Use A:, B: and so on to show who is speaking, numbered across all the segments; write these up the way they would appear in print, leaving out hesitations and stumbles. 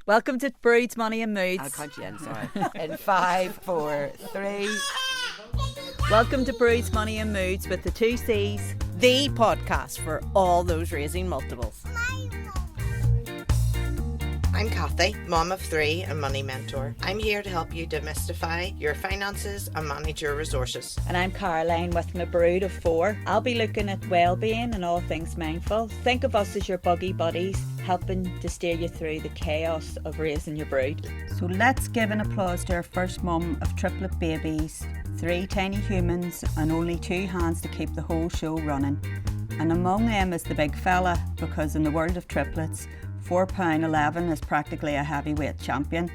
A: Welcome to Broods, Money and Moods.
B: I'll count you in, sorry. In 5, 4, 3.
A: Welcome to Broods, Money and Moods with the 2C's.
C: The podcast for all those raising multiples.
B: I'm Kathy, mom of 3 and money mentor. I'm here to help you demystify your finances and manage your resources.
A: And I'm Caroline with my brood of 4. I'll be looking at well-being and all things mindful. Think of us as your buggy buddies, helping to steer you through the chaos of raising your brood. So let's give an applause to our first mum of triplet babies, 3 tiny humans and only 2 hands to keep the whole show running. And among them is the big fella, because in the world of triplets, £4.11 is practically a heavyweight champion.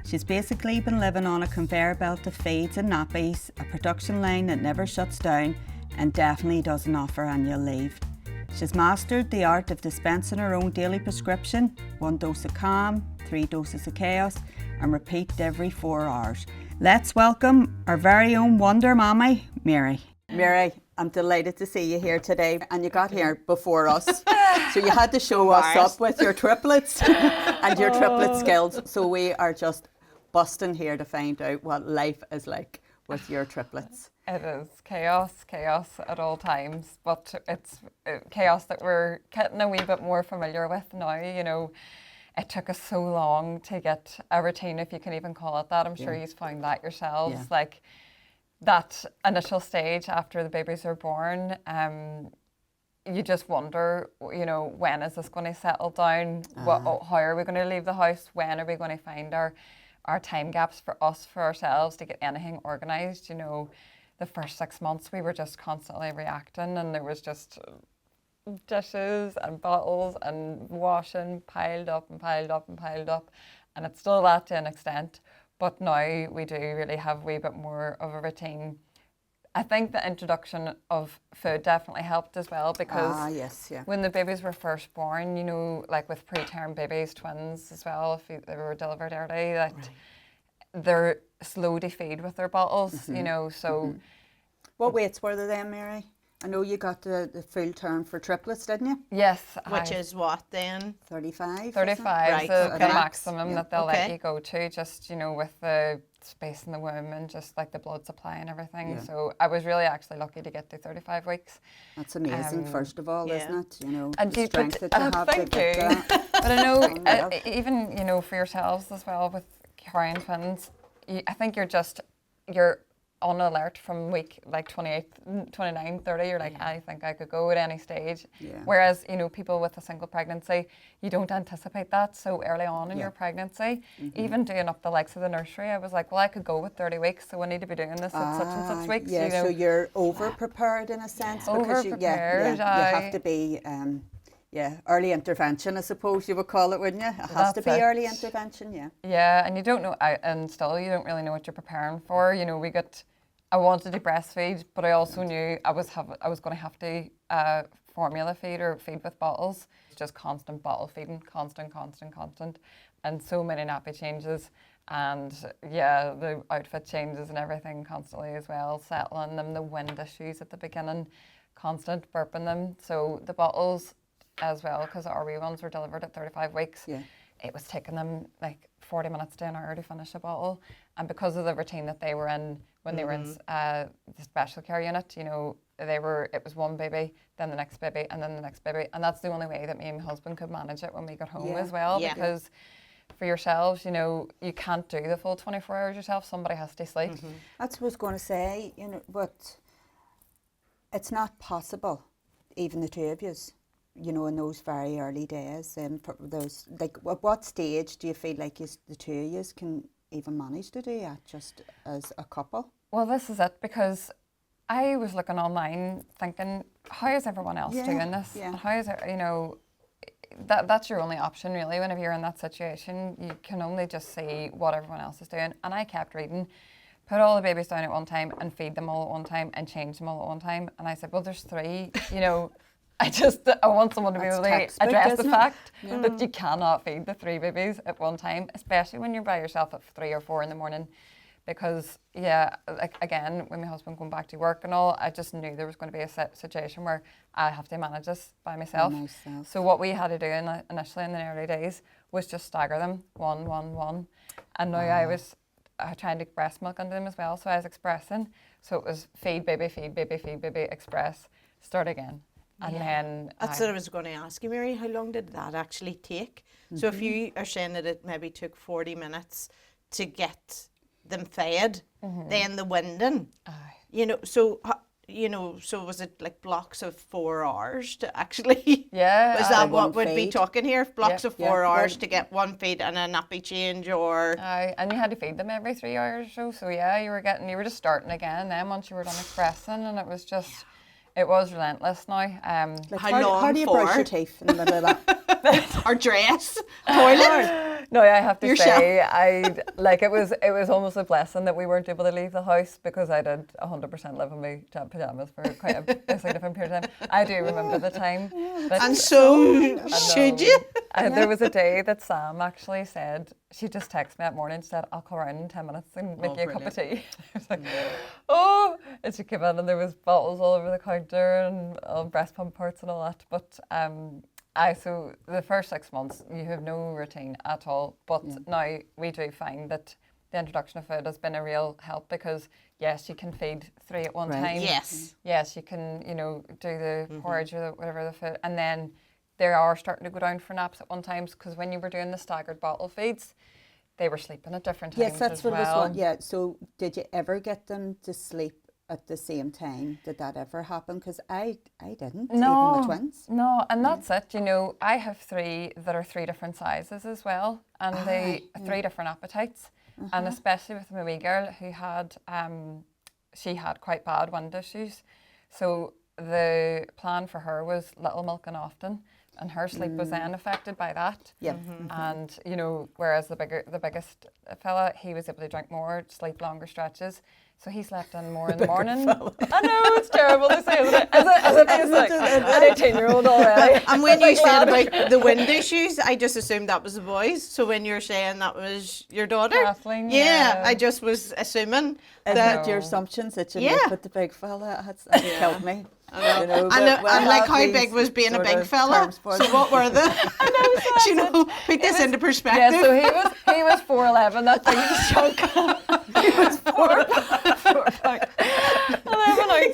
A: She's basically been living on a conveyor belt of feeds and nappies, a production line that never shuts down and definitely doesn't offer annual leave. She's mastered the art of dispensing her own daily prescription, 1 dose of calm, 3 doses of chaos, and repeat every 4 hours. Let's welcome our very own Wonder-Mammy, Mary. Mary, I'm delighted to see you here today, and you got here before us, so you had to show us up with your triplets and your triplet skills. So we are just busting here to find out what life is like with your triplets.
D: It is chaos at all times, but it's chaos that we're getting a wee bit more familiar with now. You know, it took us so long to get a routine, if you can even call it that. I'm sure you've found that yourselves.
A: Yeah.
D: Like that initial stage after the babies are born, you just wonder, you know, when is this going to settle down? How are we going to leave the house? When are we going to find our time gaps for ourselves to get anything organised? You know, the first 6 months we were just constantly reacting, and there was just dishes and bottles and washing piled up and piled up and piled up, and it's still that to an extent. But now we do really have a wee bit more of a routine. I think the introduction of food definitely helped as well, because when the babies were first born, you know, like with preterm babies, twins as well, if they were delivered early, that they're slow to feed with their bottles, you know, so...
A: What weights were they then, Mary? I know you got the full term for triplets, didn't you?
D: Yes.
C: Which is what then?
A: 35?
D: 35
C: Right,
D: is the
C: okay.
D: maximum that they'll let you go to, just, you know, with the space in the womb and just like the blood supply and everything.
A: Yeah.
D: So I was really actually lucky to get to 35 weeks.
A: That's amazing, first of all, isn't it? You know,
D: And
A: the strength that you have to get that.
D: But I know, even, you know, for yourselves as well with carrying twins, I think you're on alert from week like 28, 29, 30, you're like, I think I could go at any stage.
A: Yeah.
D: Whereas, you know, people with a single pregnancy, you don't anticipate that so early on in your pregnancy. Even doing up the likes of the nursery, I was like, well, I could go with 30 weeks, so I need to be doing this at such and such weeks.
A: Yeah,
D: you know.
A: so you're over-prepared in a sense, because you have to be... early intervention, I suppose you would call it, wouldn't you? It has to be early intervention,
D: Yeah, and you don't know, and still you don't really know what you're preparing for. You know, I wanted to breastfeed, but I also knew I was going to have to formula feed or feed with bottles. Just constant bottle feeding, constant, and so many nappy changes, and the outfit changes and everything constantly as well. Settling them, the wind issues at the beginning, constant burping them. So the bottles as well, because our wee ones were delivered at 35 weeks. Yeah. It was taking them like 40 minutes to an hour to finish a bottle, and because of the routine that they were in when they were in the special care unit, you know, it was one baby, then the next baby, and then the next baby, and that's the only way that me and my husband could manage it when we got home as well, because for yourselves, you know, you can't do the full 24 hours yourself. Somebody has to sleep.
A: That's what I was going to say, you know, but it's not possible, even the two of yous, you know, in those very early days, and those, like, at what stage do you feel like the two of yous can even manage to do that just as a couple?
D: Well, this is it, because I was looking online thinking, how is everyone else doing this?
A: Yeah.
D: How is it, you know, that's your only option really. Whenever you're in that situation, you can only just see what everyone else is doing. And I kept reading, put all the babies down at one time and feed them all at one time and change them all at one time. And I said, well, there's 3, you know, I want someone to be able to address the fact that you cannot feed the 3 babies at one time, especially when you're by yourself at 3 or 4 in the morning. Because, like, again, when my husband going back to work and all, I just knew there was going to be a situation where I have to manage this by myself. So what we had to do initially in the early days was just stagger them, one, one, one. And now I was trying to breast milk under them as well, so I was expressing. So it was feed, baby, express, start again. And then...
E: That's what I was going to ask you, Mary. How long did that actually take? So if you are saying that it maybe took 40 minutes to get them fed, then the winding, so was it like blocks of 4 hours to actually...
D: Yeah.
E: Was that what we'd be talking here? Blocks of 4 hours
A: Well,
E: to get one feed and a nappy change, or...
D: And you had to feed them every 3 hours or so. So yeah, you were just starting again then once you were done expressing, and it was just, it was relentless now.
A: Like
E: how
A: do you
E: for?
A: brush your teeth in the middle of that?
E: Or dress, toilet.
D: No, I have to
E: Yourself.
D: say, it was almost a blessing that we weren't able to leave the house, because I did 100% live in my pajamas for quite a significant period of time. I do remember the time. But
E: And so, should you?
D: There was a day that Sam actually said, she just texted me that morning and said, I'll come around in 10 minutes and make you a cup of tea. I was like, oh, and she came in and there was bottles all over the counter and all breast pump parts and all that. But so the first 6 months, you have no routine at all. But now we do find that the introduction of food has been a real help, because yes, you can feed 3 at one time.
E: Yes.
D: Yes, you can, do the porridge or whatever the food. And then they are starting to go down for naps at one time, because when you were doing the staggered bottle feeds, they were sleeping at different times
A: Yes, that's
D: as
A: what
D: well.
A: it was. Yeah. So did you ever get them to sleep at the same time? Did that ever happen? Because I didn't, even with twins.
D: No, and that's it. I have 3 that are 3 different sizes as well, and they 3 different appetites. And especially with my wee girl, who had she had quite bad wind issues, so the plan for her was little milk and often, and her sleep was then affected by that.
A: Yeah.
D: And whereas the biggest fella, he was able to drink more, sleep longer stretches. So he slept in more in the morning. I know, it's terrible to say, isn't it? As if he's like an 18-year-old already.
E: And when you said about the wind issues, I just assumed that was the boys. So when you're saying that was your daughter,
D: Kathleen,
E: yeah,
D: yeah.
E: I just was assuming
A: Is
E: that.
A: that your assumptions that you
E: Yeah.
A: make with the big fella? That's killed me.
E: I know.
A: but
E: And
A: we'll
E: like
A: have
E: how
A: these
E: big was being a
A: sort
E: big
A: of
E: fella?
A: terms for
E: So
A: them.
E: what were the? Do you know, put this into perspective.
D: Yeah, so he was 4'11", that thing was chunk. He was 4'11".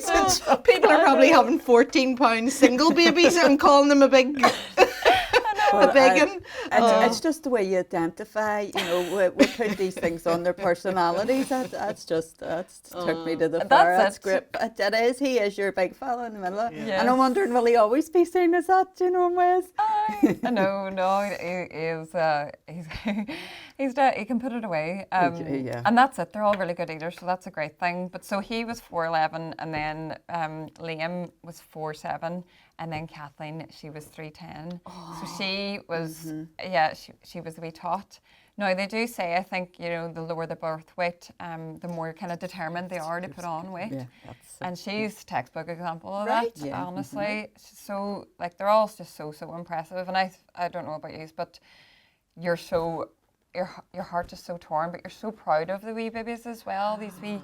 E: So people are probably having 14-pound single babies and calling them a big.
A: Well,
E: a big one.
A: It's just the way you identify. We put these things on their personalities. That's took me to the far.
D: That's
A: That's great. But it is. He is your big fella in the middle.
D: Yes.
A: And I'm wondering, will he always be seen as that? In ways?
D: No, he can put it away.
A: Yeah.
D: And that's it. They're all really good eaters, so that's a great thing. But so he was 4'11", and then Liam was 4'7", and then Kathleen, she was 3'10". So she was, she was a wee tot. Now they do say, I think, the lower the birth weight, the more kind of determined they are to put on weight.
A: Yeah,
D: And she's textbook example of
E: Right.
D: that,
A: Yeah.
D: honestly. So, they're all just so impressive. And I don't know about you, but you're so, your heart is so torn, but you're so proud of the wee babies as well. These wee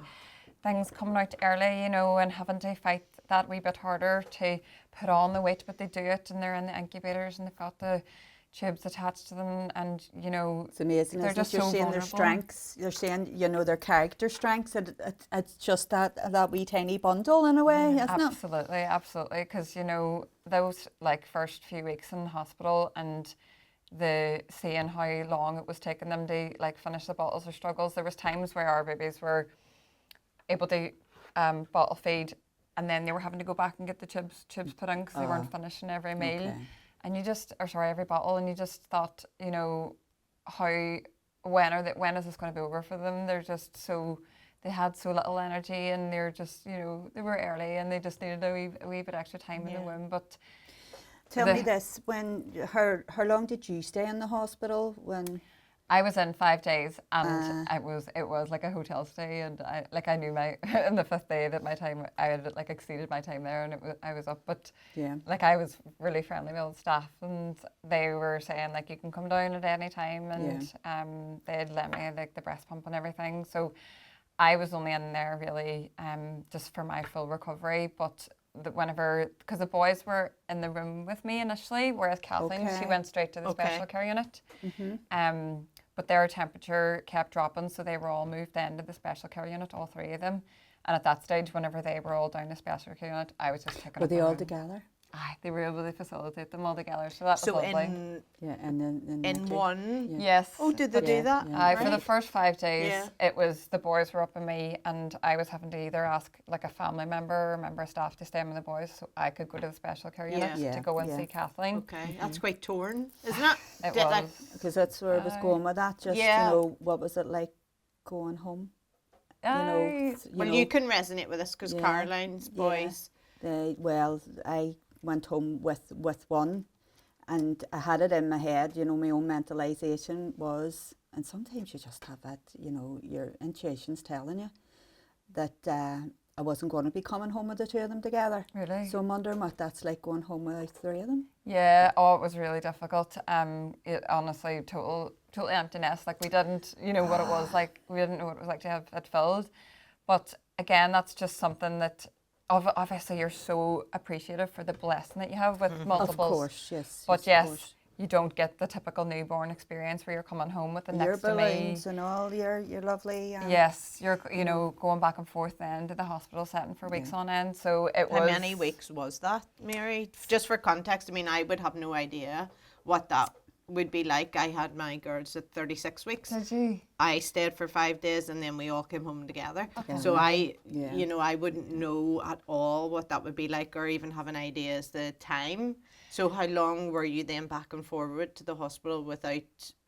D: things coming out early, and having to fight that wee bit harder to put on the weight, but they do it, and they're in the incubators, and they've got the tubes attached to them, and
A: It's amazing.
D: they're
A: Isn't
D: just
A: it? You're
D: so
A: seeing
D: vulnerable.
A: their strengths. You're seeing, their character strengths. It's just that wee tiny bundle in a way, isn't it?
D: Absolutely, because those first few weeks in hospital, and the seeing how long it was taking them to finish the bottles or struggles. There was times where our babies were able to bottle feed, and then they were having to go back and get the tubes put in because they weren't finishing every meal.
A: Okay.
D: And every bottle, and you just thought, when is this going to be over for them? They're just they had so little energy, and they're just, they were early, and they just needed a wee bit extra time in the womb. But
A: Tell me this: how long did you stay in the hospital when?
D: I was in 5 days, and it was like a hotel stay, and I knew on the 5th day that I had exceeded my time there, and I was up, but
A: Yeah.
D: I was really friendly with all the staff, and they were saying you can come down at any time, and they'd let me the breast pump and everything, so I was only in there really just for my full recovery, but whenever, because the boys were in the room with me initially, whereas Kathleen, she
A: Okay.
D: went straight to the
E: Okay.
D: special care unit. But their temperature kept dropping, so they were all moved into the special care unit, all 3 of them. And at that stage, whenever they were all down the special care unit, I was just taking
A: Were
D: up
A: they
D: my
A: all
D: room.
A: together?
D: Aye, they were able to facilitate them all together, so that was
E: So
D: lovely.
A: Yeah, and then
E: in one.
A: Yeah.
D: Yes.
E: Oh, did they
D: but-
E: do that?
A: Yeah.
D: Aye, for the
E: Right.
D: first 5 days,
E: Yeah.
D: it was the boys were up with me, and I was having to either ask like a family member or a member of staff to stay with the boys, so I could go to the special care unit
A: Yeah.
D: to go and
A: Yeah.
D: see Kathleen.
E: Okay, that's quite torn, isn't it?
D: It
E: Did, like,
D: was.
A: Because that's where I was
D: Aye.
A: going with that. Just
E: Yeah.
A: you know, what was it like going home?
D: Aye.
E: well, you can resonate with this because
A: Yeah.
E: Caroline's
A: Yeah.
E: boys.
A: Well, I went home with one, and I had it in my head. You know, my own mentalisation was, and sometimes you just have that. You know, your intuition's telling you that I wasn't going to be coming home with the 2 of them together.
D: Really?
A: So I'm wondering what that's like going home without 3 of them.
D: Yeah, oh, it was really difficult. It honestly, total empty nest. Like we didn't, what it was like. We didn't know what it was like to have it filled. But again, that's just something that obviously you're so appreciative for the blessing that you have with multiples.
A: Of course, yes.
D: But
A: of
D: yes,
A: course.
D: you don't get the typical newborn experience where you're coming home with the
A: Your
D: next to me.
A: balloons and all your lovely.
D: Yes, you're going back and forth then to the hospital setting for weeks on end. So it was.
E: How many weeks was that, Mary? Just for context, I mean, I would have no idea what that would be like. I had my girls at 36 weeks.
D: Did you?
E: I stayed for 5 days and then we all came home together.
A: Okay.
E: So
A: Yeah.
E: I wouldn't know at all what that would be like or even have an idea as the time. So how long were you then back and forward to the hospital without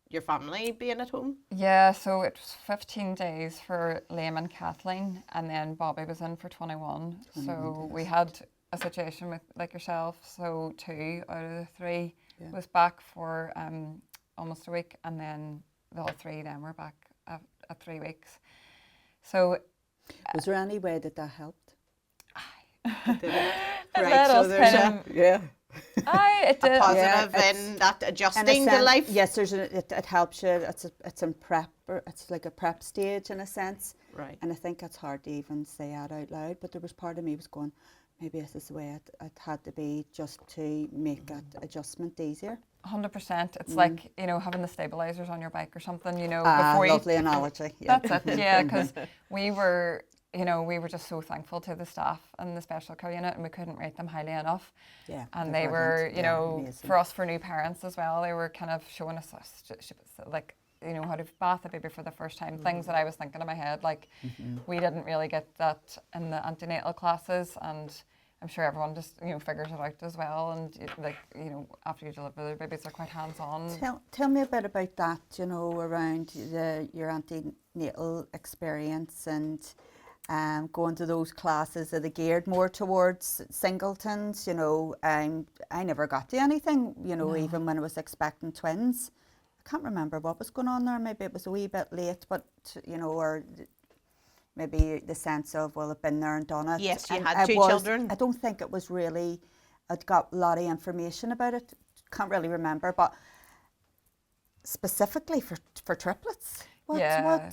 E: your family being at home?
D: Yeah, so it was 15 days for Liam and Kathleen, and then Bobby was in for 21. So we had a situation with like yourself. So 2 out of the 3 was back for almost a week, and then the all 3 then were back at 3 weeks. So
A: Was there any way that helped?
D: let us
E: there's
D: kind of-
A: Yeah.
D: Aye, it
E: a
D: did.
E: positive
A: it's-
E: in that
A: In a
E: adjusting to
A: sense,
E: life.
A: yes, it helps you. It's in prep. It's like a prep stage in a sense.
E: Right.
A: And I think it's hard to even say that out loud. But there was part of me was going, maybe this is the way it had to be, just to make that adjustment easier.
D: 100%. It's like, having the stabilizers on your bike or something,
A: Ah,
D: before
A: lovely
D: you.
A: analogy. Yeah.
D: That's it, yeah, because we were just so thankful to the staff and the special care unit, and we couldn't rate them highly enough.
A: Yeah,
D: And
A: they're
D: they were,
A: brilliant. Yeah, amazing.
D: for us, for new parents as well, they were kind of showing us, like, how to bath a baby for the first time, things that I was thinking in my head, like, we didn't really get that in the antenatal classes, and I'm sure everyone just, figures it out as well. And after you deliver, the babies are quite hands-on.
A: Tell me a bit about that, around your antenatal experience and going to those classes. Are they geared more towards singletons? I never got to anything, even when I was expecting twins. I can't remember what was going on there. Maybe it was a wee bit late, but, or maybe the sense of, well, I've been there and done it.
E: Yes, you
A: And
E: had 2 children.
A: I don't think it was really, I'd got a lot of information about it. Can't really remember, but specifically for triplets. What
D: I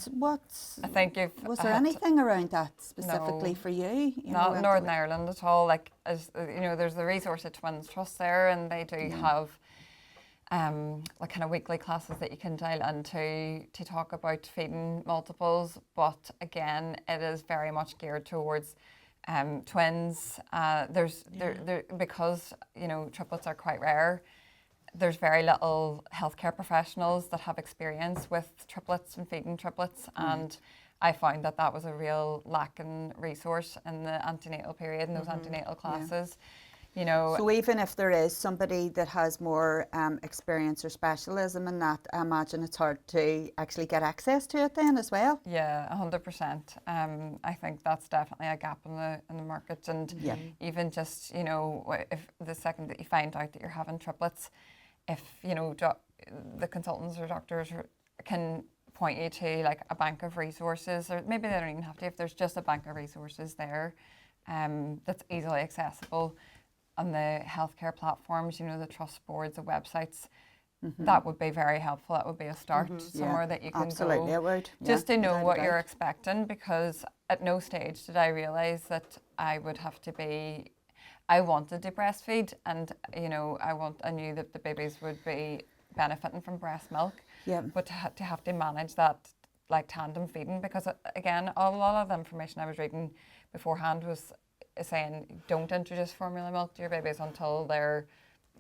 D: think
A: was there anything around that specifically
D: No.
A: for you?
D: Not Northern Ireland at all. Like, as there's the Resource of Twins Trust there, and they do have like kind of weekly classes that you can dial into to talk about feeding multiples. But again, it is very much geared towards twins. Because triplets are quite rare. There's very little healthcare professionals that have experience with triplets and feeding triplets, and I found that was a real lacking resource in the antenatal period, in those antenatal classes.
A: So even if there is somebody that has more experience or specialism in that, I imagine it's hard to actually get access to it then as well.
D: Yeah, 100%. I think that's definitely a gap in the market, and even just if the second that you find out that you're having triplets, if the consultants or doctors can point you to like a bank of resources, or maybe they don't even have to, if there's just a bank of resources there that's easily accessible on the healthcare platforms, the trust boards, the websites, that would be very helpful. That would be a start, somewhere that you can
A: Absolutely,
D: go
A: it would.
D: just to know
A: without a
D: what you're
A: doubt.
D: expecting, because at no stage did I realise that I would have to be, I wanted to breastfeed, and you know, I knew that the babies would be benefiting from breast milk.
A: Yeah.
D: But to have to manage that like tandem feeding, because again, a lot of the information I was reading beforehand was saying don't introduce formula milk to your babies until they're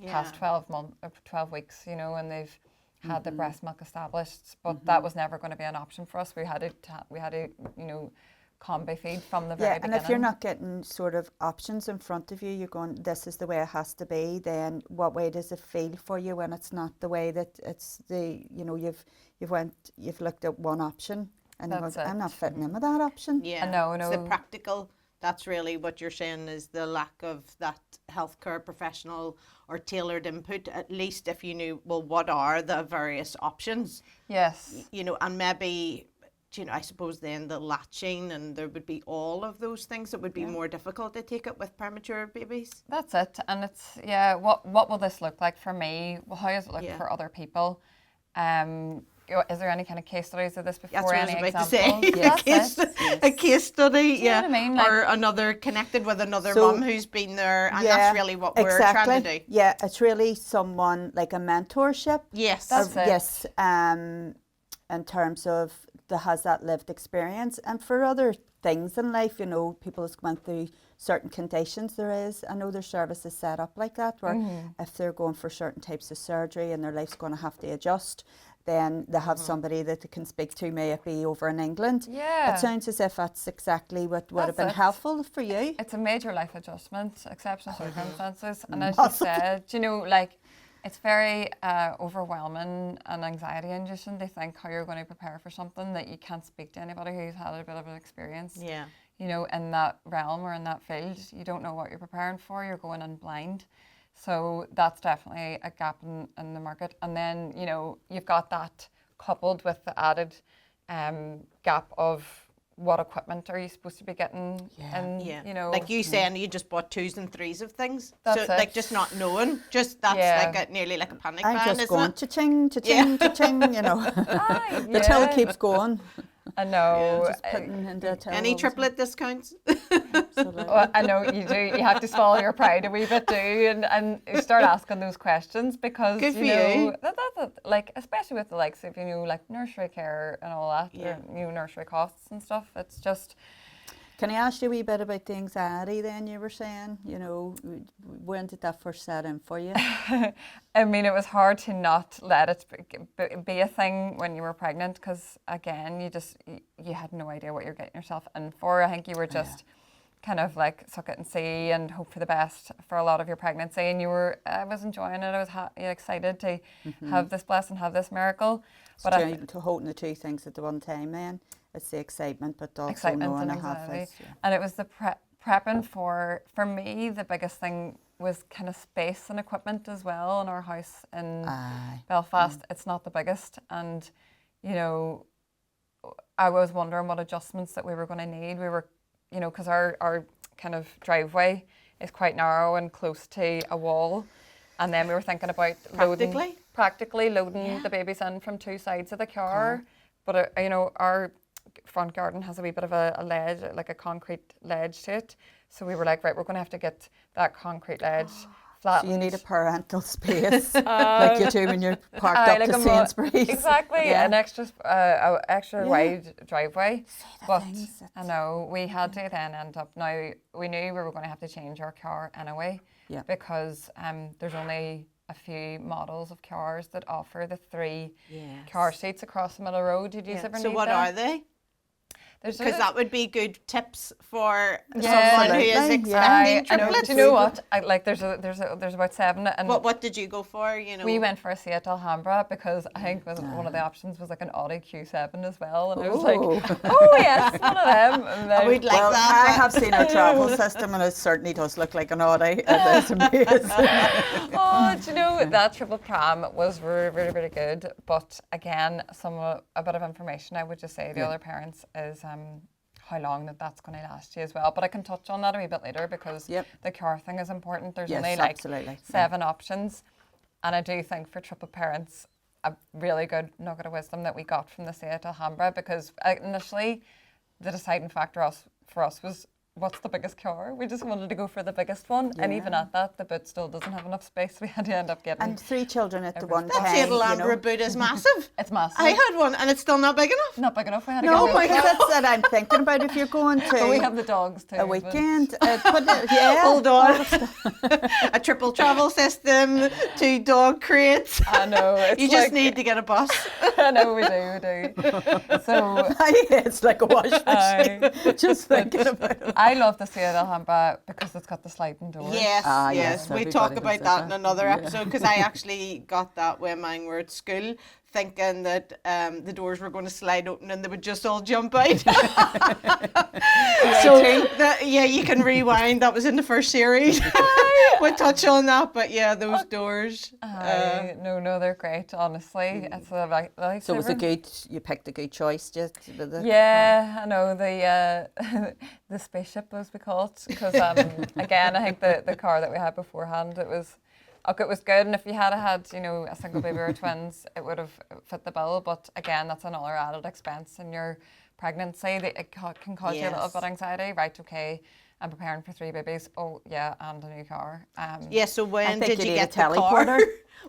D: past 12 weeks, you know, and they've had the breast milk established. But that was never going to be an option for us. We had to, you know, combi feed from the very beginning.
A: And if you're not getting sort of options in front of you, you're going, this is the way it has to be, then what way does it feel for you when it's not the way that it's the, you know, you've looked at one option and you go, I'm not fitting in with that option.
E: Yeah,
D: no.
E: It's the practical, that's really what you're saying, is the lack of that healthcare professional or tailored input, at least if you knew, well, what are the various options?
D: Yes.
E: You know, and maybe, you know, I suppose then the latching, and there would be all of those things that would be more difficult to take up with premature babies.
D: That's it. And it's, what will this look like for me? Well, how does it look for other people? Is there any kind of case studies of this before?
E: That's what I was
D: any
E: about
D: examples?
E: to say. A case study,
D: Do you know what I mean?
E: or another connected with another mum who's been there, and that's really what we're trying to do.
A: Yeah, it's really someone like a mentorship.
E: Yes,
D: That's it.
A: Yes, in terms of that has that lived experience, and for other things in life, you know, people who's went through certain conditions, I know there's services set up like that where if they're going for certain types of surgery and their life's going to have to adjust, then they have somebody that they can speak to, may it be over in England.
D: Yeah.
A: It sounds as if that's exactly what would have been helpful for you.
D: It's a major life adjustment, exceptional circumstances. And as you said, you know, like, it's very overwhelming and anxiety inducing to think how you're going to prepare for something that you can't speak to anybody who's had a bit of an experience.
E: Yeah.
D: You know, in that realm or in that field, you don't know what you're preparing for. You're going in blind. So that's definitely a gap in the market. And then, you know, you've got that coupled with the added gap of what equipment are you supposed to be getting? You know,
E: like you saying you just bought 2's and 3's of things.
D: That's
E: so
D: it.
E: like just not knowing, just that's like nearly like a panic
A: I'm
E: ban,
A: just
E: isn't
A: going
E: it?
A: cha-ching, cha-ching, cha-ching, you know. The till keeps going.
D: I know.
A: Just putting into a till.
E: Any triplet discounts?
D: Well, I know you do. You have to swallow your pride a wee bit too, and you start asking those questions because
E: Good for
D: you know
E: you.
D: that like, especially with the likes of, you know, like nursery care and all that, or, you know, nursery costs and stuff. It's just.
A: Can I ask you a wee bit about the anxiety then you were saying? You know, when did that first set in for you?
D: I mean, it was hard to not let it be a thing when you were pregnant because, again, you had no idea what you're getting yourself in for. I think you were just kind of like suck it and see and hope for the best for a lot of your pregnancy. And I was enjoying it. I was excited to have this blessing, have this miracle.
A: So
D: But
A: to holding the two things at the one time then? It's the excitement, but also
D: excitement
A: knowing
D: and
A: I have
D: anxiety.
A: this.
D: And it was the prepping for me, the biggest thing was kind of space and equipment as well in our house in Belfast. It's not the biggest. And, you know, I was wondering what adjustments that we were going to need. We were, you know, because our kind of driveway is quite narrow and close to a wall. And then we were thinking about practically loading the babies in from two sides of the car. But, you know, our front garden has a wee bit of a ledge, like a concrete ledge to it. So we were like, right, we're going to have to get that concrete ledge flattened.
A: So you need a parental space, like you do when you're parked up
D: like
A: to Sainsbury's.
D: Exactly, an extra wide driveway. But
A: things
D: I know we had to then end up, now we knew we were going to have to change our car anyway, because there's only a few models of cars that offer the 3 car seats across the middle of the road. Did you ever
E: So
D: need
E: what
D: that?
E: are they?
D: Because
E: that would be good tips for
D: Yeah.
E: someone who is
A: Absolutely,
E: expecting
D: I know.
E: triplets.
D: Do you know what? There's about 7. And
E: What did you go for? You know,
D: we went for a Seat Alhambra because I think one of the options was like an Audi Q7 as well, and I was like, oh yes, one of them. And then,
E: I would like
A: Well,
E: that.
A: I have seen our travel system and it certainly does look like an Audi. It is amazing.
D: oh, do you know, that triple pram was really, really, really good. But again, a bit of information I would just say to other parents is how long that's going to last you as well. But I can touch on that a wee bit later because the car thing is important. There's only like 7 options. And I do think for triple parents, a really good nugget of wisdom that we got from the Seat Alhambra, because initially the deciding factor for us was what's the biggest car? We just wanted to go for the biggest one. And even at that, the boot still doesn't have enough space. We had to end up getting...
A: And 3 children at the one
E: That
A: time.
E: St. Alhambra boot is massive.
D: It's massive.
E: I had one and it's still not big enough.
D: Not big enough. We had to
A: No,
D: get rid of
A: because
D: it.
A: that's what I'm thinking about. If you're going to
D: But we have the dogs too.
A: a
D: but-
A: weekend, yeah.
E: Hold on. A triple travel system, 2 dog crates.
D: I know. It's
E: You just
D: like-
E: need to get a bus.
D: I know, we do. So...
A: It's like a wash machine.
D: Aye.
A: Just thinking about it.
D: I love the St. Alhambra because it's got the sliding doors.
E: Yes,
A: Ah,
E: yes.
A: yes,
E: We talk
A: everybody
E: about
A: does
E: that in
A: that.
E: another episode because I actually got that when mine were at school, thinking that the doors were going to slide open and they would just all jump out. So you can rewind. That was in the first series. We'll touch on that, but yeah, those doors.
D: No, they're great. Honestly, it's a lifesaver.
A: So it was you picked a good choice just with it.
D: Yeah, I know the the spaceship, as we call it, because again, I think the car that we had beforehand, it was good, and if you had had a single baby or twins, it would have fit the bill. But again, that's another added expense in your pregnancy. It can cause you a little bit of anxiety. Right? Okay, I'm preparing for 3 babies. Oh yeah, and a new car.
E: Yeah. So when did you
A: need
E: get
A: a
E: the car?
A: teleporter.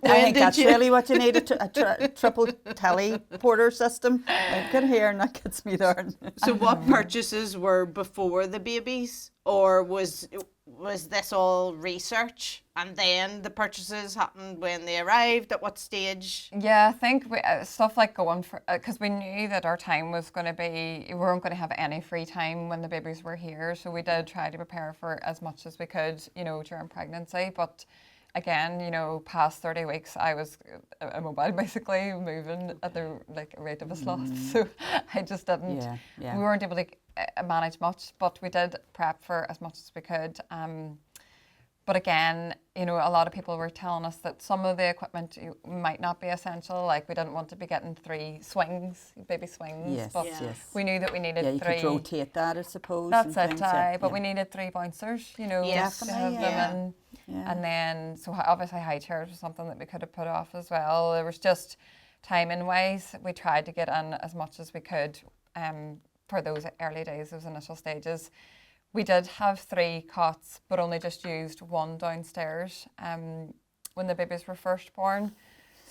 A: I
E: When
A: think
E: did
A: that's
E: you-
A: really what you need, a triple teleporter system. I get here and that gets me there.
E: So what purchases were before the babies, or was this all research and then the purchases happened when they arrived? At what stage?
D: Yeah, I think stuff like going for, because we knew that our time was going to be, we weren't going to have any free time when the babies were here. So we did try to prepare for as much as we could, during pregnancy. But again, past 30 weeks, I was immobile, basically moving at the rate of a sloth. So I just didn't,
A: Yeah.
D: we weren't able to manage much, but we did prep for as much as we could. But again, a lot of people were telling us that some of the equipment might not be essential. Like we didn't want to be getting 3 swings, baby swings.
A: Yes,
D: but
A: yes.
D: we knew that we needed
A: Yeah, you
D: 3.
A: could rotate that, I suppose.
D: That's
A: and
D: it,
A: things, yeah,
D: but
A: yeah.
D: we needed 3 bouncers,
E: Yes,
D: to have
A: definitely,
D: them in.
A: Yeah.
D: And then, so obviously high chairs was something that we could have put off as well. There was just timing wise, we tried to get in as much as we could for those early days, those initial stages. We did have 3 cots, but only just used 1 downstairs when the babies were first born.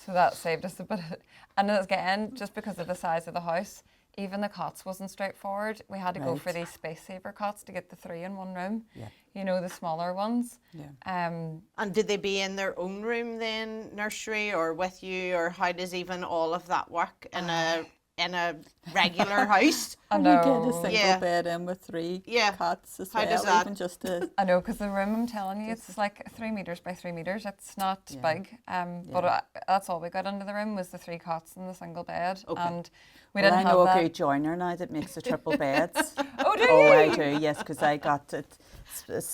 D: So that saved us a bit. And again, just because of the size of the house, even the cots wasn't straightforward. We had to go for these space saver cots to get the 3 in one room.
A: Yeah.
D: The smaller ones.
A: Yeah.
E: And did they be in their own room then, nursery, or with you, or how does even all of that work in a regular house?
D: I
A: And you get a
D: know.
A: single
E: Yeah.
A: bed in with 3
E: Yeah.
A: cots as
E: How
A: well.
E: does that-
A: Even just to,
D: I know, because the room, I'm telling you, it's like 3 meters by 3 meters. It's not big. But that's all we got into the room was the 3 cots and the single bed.
E: Okay.
D: And we
A: well,
D: didn't
A: I know
D: have
A: a
D: that.
A: great joiner now that makes the triple beds.
D: Oh, do
A: Oh,
D: you?
A: I do, yes, because I got it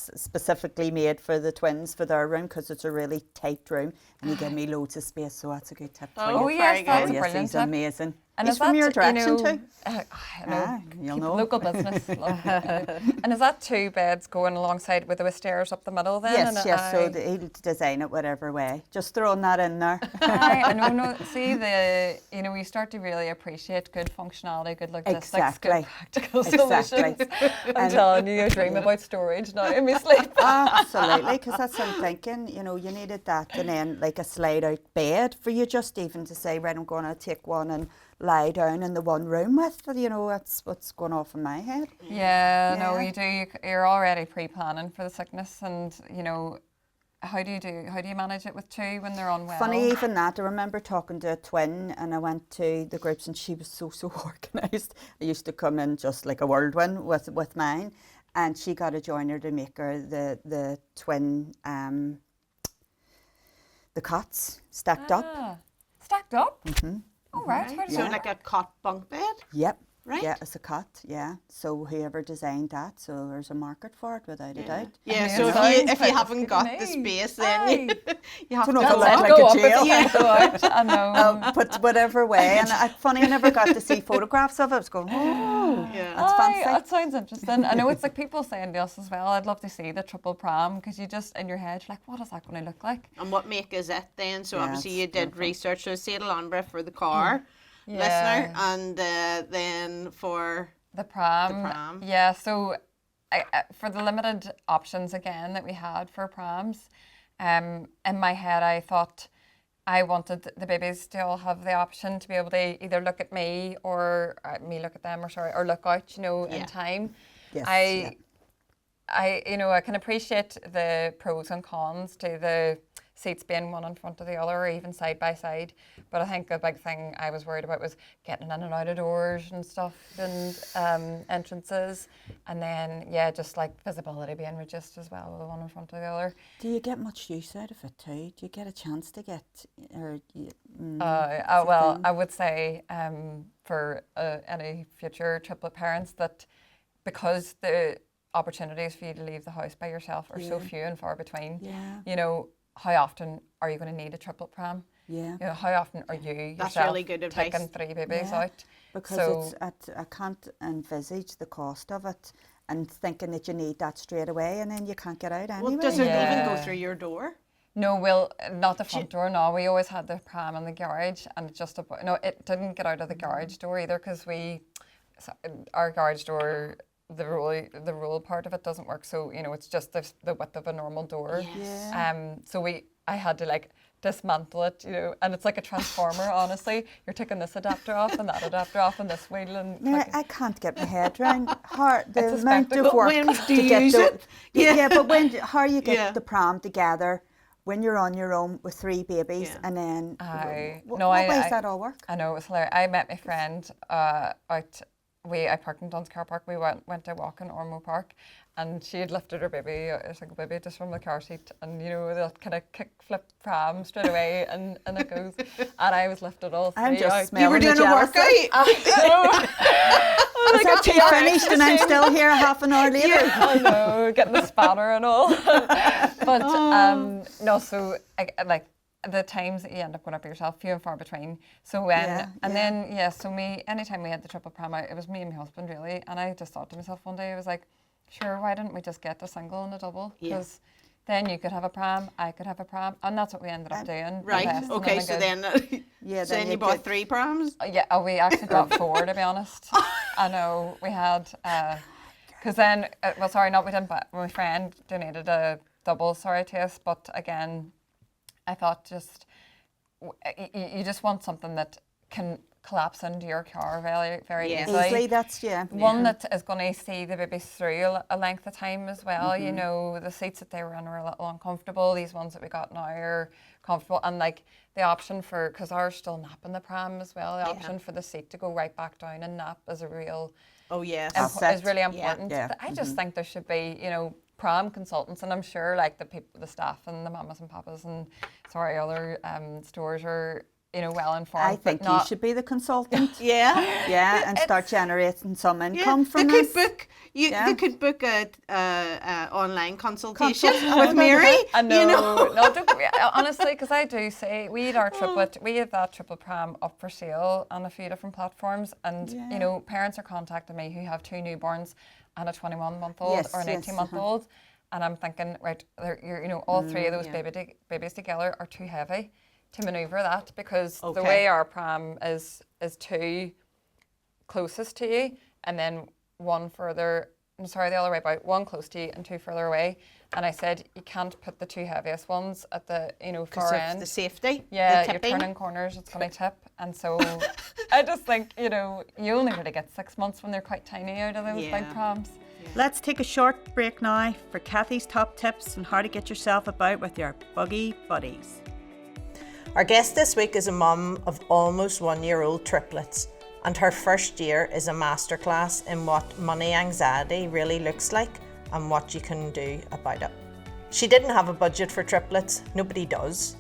A: specifically made for the twins for their room because it's a really tight room and you give me loads of space, so that's a good tip for
E: Oh,
A: you.
D: yes,
E: very
D: that's
E: good.
D: a
A: Yes,
D: brilliant
A: he's
D: tip.
A: amazing.
D: And
A: He's
D: is
A: from
D: that,
A: your direction
D: too?
A: too.
D: I know.
A: Ah, you'll know.
D: Local business. And is that 2 beds going alongside with the stairs up the middle then?
A: Yes,
D: And
A: yes, so he'll design it whatever way. Just throwing that in there.
D: I know, no. See, you start to really appreciate good functionality, good logistics,
A: Exactly.
D: good practical
A: Exactly.
D: solutions. I'm
A: And-
D: telling you, I dream about storage now in my sleep.
A: Absolutely, because that's what I'm thinking. You needed that, and then like a slide-out bed for you, just even to say, right, I'm going to take one and lie down in the one room with. That's what's going off in my head.
D: Yeah, no,
A: Yeah.
D: you do. You're already pre-planning for the sickness, and how do you manage it with 2 when they're unwell?
A: Funny, even that. I remember talking to a twin, and I went to the groups, and she was so organised. I used to come in just like a whirlwind with mine, and she got a joiner to make her the twin, the cots stacked up.
D: Stacked up? All right. How does
E: So
D: that
E: like a cot bunk bed?
A: Yep.
E: Right.
A: Yeah, it's a cot, yeah. So whoever designed that, so there's a market for it without a doubt.
E: Yeah,
D: mean,
E: so
D: it
E: if you
D: sounds quite
E: haven't
D: risky
E: got
D: to
E: the
D: me.
E: space, then you have
A: Don't
E: to
A: know if it
E: build
A: looked
E: it.
A: like
D: go
A: a
D: up if
A: jail.
D: it can't go out. I know.
A: But whatever way, and funny, I never got to see photographs of it. I was going, oh,
E: Yeah.
A: that's fancy.
D: That sounds interesting. I know it's like people saying to us as well, I'd love to see the triple pram, because you just, in your head, you're like, what is that going to look like?
E: And what make is it then? So
A: Yeah,
E: obviously
A: it's
E: you did
A: beautiful.
E: research. So St. Alhambra for the car
D: Yeah.
E: listener, and then for
D: The pram.
E: The pram.
D: Yeah, so for the limited options again that we had for prams, in my head I thought I wanted the babies to all have the option to be able to either look at me or me look at them, or look out, in time.
A: Yes,
D: I can appreciate the pros and cons to the seats being one in front of the other or even side by side, but I think a big thing I was worried about was getting in and out of doors and stuff and entrances, and then just like visibility being reduced as well with the one in front of the other.
A: Do you get much use out of it too? Do you get a chance to get
D: I would say for any future triplet parents that because the opportunities for you to leave the house by yourself are so few and far between, how often are you going to need a triplet pram?
A: Yeah.
D: How often are you
E: That's
D: yourself
E: really good advice.
D: taking 3 babies out?
A: Because I can't envisage the cost of it and thinking that you need that straight away and then you can't get out anyway.
E: Well, does it even go through your door?
D: No, well, not the front door. No, we always had the pram in the garage, and it didn't get out of the garage door either because our garage door, the roll part of it doesn't work, so it's just the width of a normal door.
A: Yes.
D: So I had to like dismantle it, and it's like a transformer. Honestly, you're taking this adapter off and that adapter off and this wheel and.
A: No, I can't get my head around the
D: It's a
A: amount
D: spectacle.
A: of work
E: When do
A: to
E: you
A: get
E: use
A: the
E: it?
A: but how you get the pram together when you're on your own with 3 babies and then what way does that all work?
D: I know, it was hilarious. I met my friend out. I parked in Dunn's car park. We went to walk in Ormo Park, and she had lifted her baby, a single baby, just from the car seat, and that kind of kick flip pram straight away, and it goes. And I was lifted all 3
A: I'm just
D: out.
A: smelling
E: You were doing
A: the
E: a workout.
A: Is that tea finished and I'm still here half an hour later?
D: I know, getting the spanner and all. But no, so like the times that you end up going up yourself, few and far between. So anytime we had the triple pram out, it was me and my husband really, and I just thought to myself one day, I was like, sure, why didn't we just get a single and a double? Because then you could have a pram, I could have a pram, and that's what we ended up doing.
E: Right. Okay. So then you bought 3 prams.
D: We actually got 4 to be honest. I know we had because then we didn't, but my friend donated a double to us, but again, I thought you just want something that can collapse into your car very, very easily.
A: That's
D: One that is going to see the babies through a length of time as well. The seats that they were in were a little uncomfortable. These ones that we got now are comfortable, and like the option because ours still nap in the pram as well. The option for the seat to go right back down and nap is a real is really important. I just think there should be pram consultants, and I'm sure like the staff and the mamas and papas and other stores are well informed.
A: I think you should be the consultant. And start generating some income from
E: they
A: this.
E: They could book a online consultation with Mary.
D: I know. No, don't get me, honestly, because I do say we had that triple pram up for sale on a few different platforms, and parents are contacting me who have 2 newborns and a 21-month-old or an 18-month-old, and I'm thinking, right, all 3 of those babies together are too heavy to manoeuvre that, because the way our pram is 2 closest to you, and then the other way about, 1 close to you and 2 further away. And I said, you can't put the 2 heaviest ones at the far end.
E: The safety.
D: Yeah, you're turning corners, it's going to tip. And so I just think, you only really get 6 months when they're quite tiny out of those big prams.
A: Let's take a short break now for Kathy's top tips on how to get yourself about with your buggy buddies.
B: Our guest this week is a mum of almost 1-year-old triplets, and her first year is a masterclass in what money anxiety really looks like and what you can do about it. She didn't have a budget for triplets. Nobody does,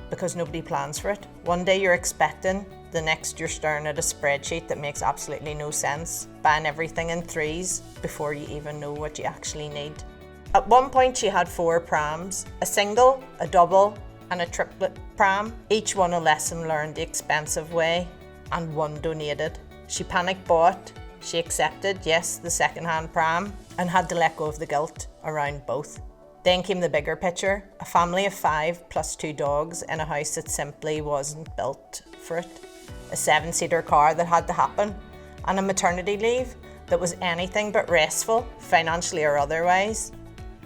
B: because nobody plans for it. One day you're expecting, the next you're staring at a spreadsheet that makes absolutely no sense, buying everything in 3's before you even know what you actually need. At one point she had 4 prams, a single, a double and a triplet pram, each one a lesson learned the expensive way, and 1 donated. She panic bought, she accepted, yes, the second-hand pram, and had to let go of the guilt around both. Then came the bigger picture, a family of 5 plus 2 dogs in a house that simply wasn't built for it, a 7-seater car that had to happen, and a maternity leave, that was anything but restful, financially or otherwise.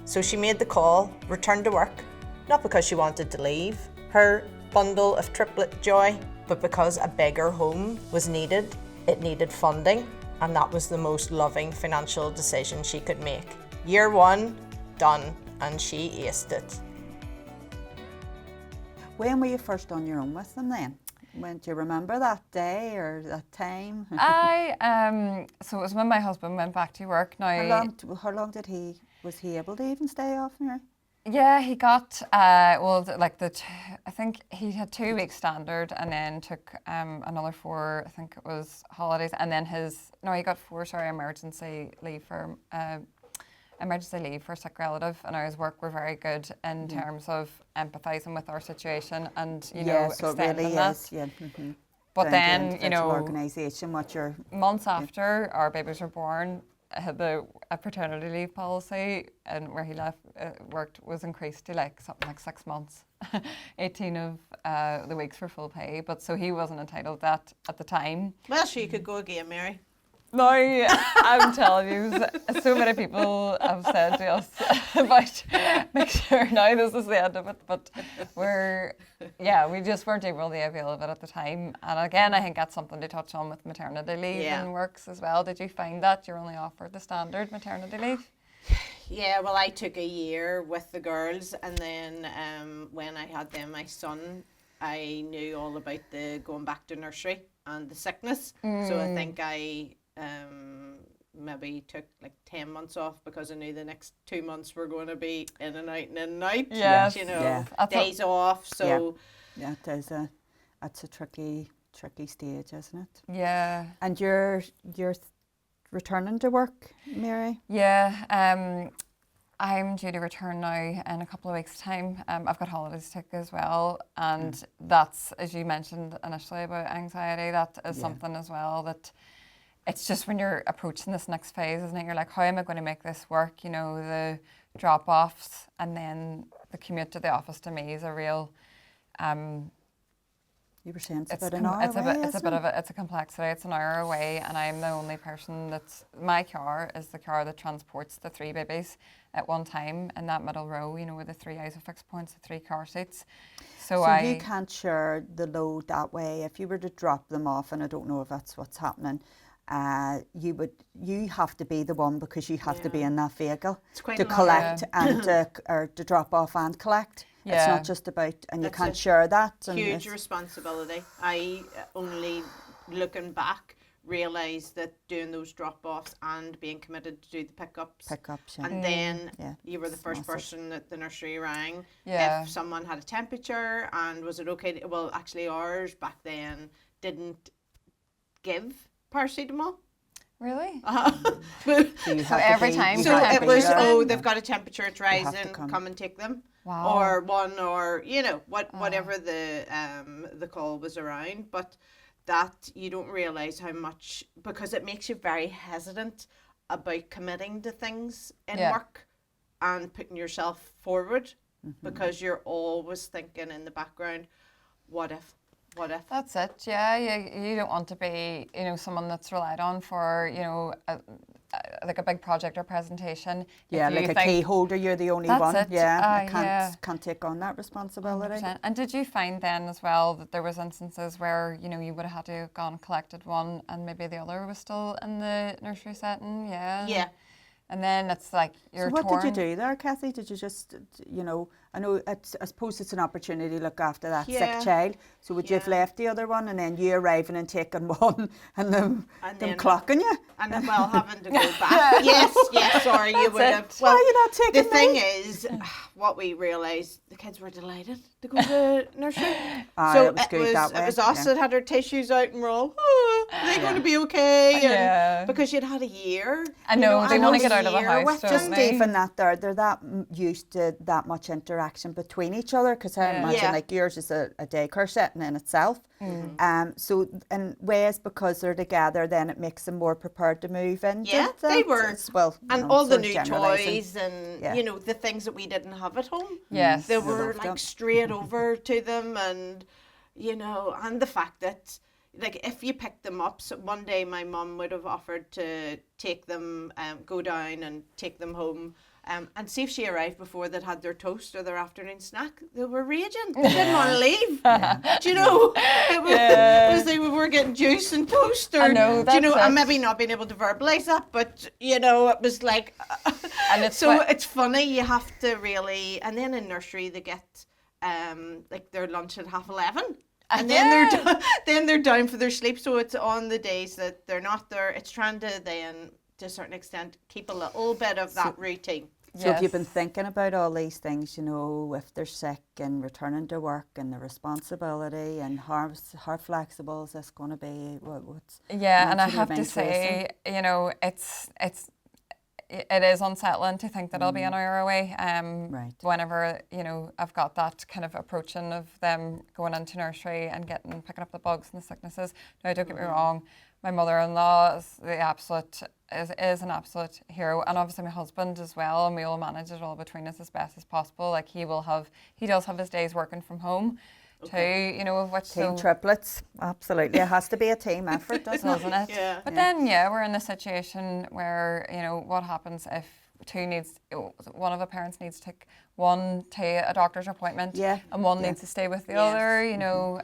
B: So she made the call, returned to work, not because she wanted to leave her bundle of triplet joy, but because a bigger home was needed. It needed funding, and that was the most loving financial decision she could make. Year 1, done, and she aced it.
A: When were you first on your own with them then? When do you remember that day or that time?
D: So it was when my husband went back to work. Now,
A: How long was he able to even stay off, Mary?
D: yeah, he got I think he had 2 weeks standard, and then took another 4. I think it was holidays, and then he got 4 emergency leave for a sick relative, and his work were very good in terms of empathising with our situation and
A: So
D: extending
A: it really
D: that.
A: is. Yeah. Mm-hmm.
D: But then
A: organisation, what you're
D: months after our babies were born, a paternity leave policy, and where he worked was increased to something like 6 months, 18 of the weeks for full pay. But so he wasn't entitled to that at the time.
E: Well, you could go again, Mary.
D: No, I'm telling you, so many people have said to us about make sure now this is the end of it, but we just weren't able to avail of it at the time. And again, I think that's something to touch on with maternity leave and works as well. Did you find that you're only offered the standard maternity leave?
E: Yeah, well, I took a year with the girls, and then when I had my son, I knew all about the going back to nursery and the sickness. So I think I maybe took 10 months off, because I knew the next 2 months were going to be in and out.
D: Yes.
E: Days off. So
A: that's a tricky stage, isn't it?
D: Yeah.
A: And you're returning to work, Mary?
D: Yeah. I'm due to return now in a couple of weeks' time. I've got holidays to take as well, and that's, as you mentioned initially about anxiety, that is something as well that it's just when you're approaching this next phase, isn't it? You're like, how am I going to make this work? The drop-offs and then the commute to the office to me is a real...
A: You were saying it's about an hour away,
D: it's a complexity. It's an hour away, and I'm the only person my car is the car that transports the 3 babies at one time in that middle row, with the 3 isofix points, the 3 car seats. So
A: you can't share the load that way. If you were to drop them off, and I don't know if that's what's happening, you have to be the one, because you have to be in that vehicle to collect and to drop off and collect.
D: Yeah.
A: It's not just about, and you can't share that.
E: Huge responsibility. I only, looking back, realised that doing those drop-offs and being committed to do the pickups. And then you were the first person that the nursery rang.
D: Yeah.
E: If someone had a temperature, and was it okay well, actually ours back then didn't give paracetamol.
D: Really?
A: So
D: every time.
E: So it was, they've got a temperature, it's rising, come and take them.
D: Wow.
E: Or one, or whatever the call was around. But that you don't realise how much, because it makes you very hesitant about committing to things in work and putting yourself forward, because you're always thinking in the background, what if?
D: That's it. Yeah, you don't want to be, someone that's relied on for, like a big project or presentation.
A: Yeah, like a key holder, you're the only one.
D: It.
A: Yeah, can't take on that responsibility.
D: 100%. And did you find then as well that there was instances where, you would have had to have gone and collected one, and maybe the other was still in the nursery setting? Yeah.
E: Yeah.
D: And then it's like you're
A: So what
D: torn.
A: did you do there, Kathy? Did you just, I know I suppose it's an opportunity to look after that sick child. So would you have left the other one, and then you arriving and taking one, and them clocking you?
E: And then, having to go back. yes, sorry, you would have.
A: Well, why are you not taking
E: the thing is, what we realised, the kids were delighted to go to nursery. So
A: it was good that way.
E: It was us that had our tissues out, and we're all, are they going to be okay? And because you'd had a year.
D: I know, they want to get out of the house.
A: Just even that they're that used to that much interaction between each other, because I imagine like yours is a daycare setting in itself. So in ways, because they're together, then it makes them more prepared to move in.
E: Yeah, they were.
A: Well,
E: and all the new toys and the things that we didn't have at home.
D: Yes,
E: they were like straight over to them, and and the fact that like if you pick them up, so one day my mum would have offered to take them, go down and take them home. And see if she arrived before they'd had their toast or their afternoon snack. They were raging. They didn't want to leave. Do you know? It was like we were getting juice and toast, or
D: I know,
E: do you know?
D: that's
E: I'm
D: it.
E: maybe not being able to verbalise that, but you know, it was like.
D: And it's
E: so
D: what-
E: it's funny. You have to really, and then in nursery they get like their lunch at 11:30. And then they're down for their sleep. So it's on the days that they're not there. It's trying to then, to a certain extent, keep a little bit of that routine.
A: So have you been thinking about all these things, you know, if they're sick and returning to work and the responsibility and how flexible is this going to be? What's
D: Yeah, and I
A: mentally
D: have to
A: racing?
D: say, you know, it is unsettling to think that I'll be an hour away.
A: Right.
D: Whenever, you know, I've got that kind of approaching of them going into nursery and picking up the bugs and the sicknesses. Now, don't get me wrong, my mother-in-law is is an absolute hero, and obviously my husband as well, and we all manage it all between us as best as possible. Like he does have his days working from home too, you know, of which
A: Team triplets, absolutely. It has to be a team effort, doesn't it?
E: Yeah.
D: But then, we're in a situation where, you know, what happens if one of the parents needs to take one to a doctor's appointment, and one needs to stay with the other, you know.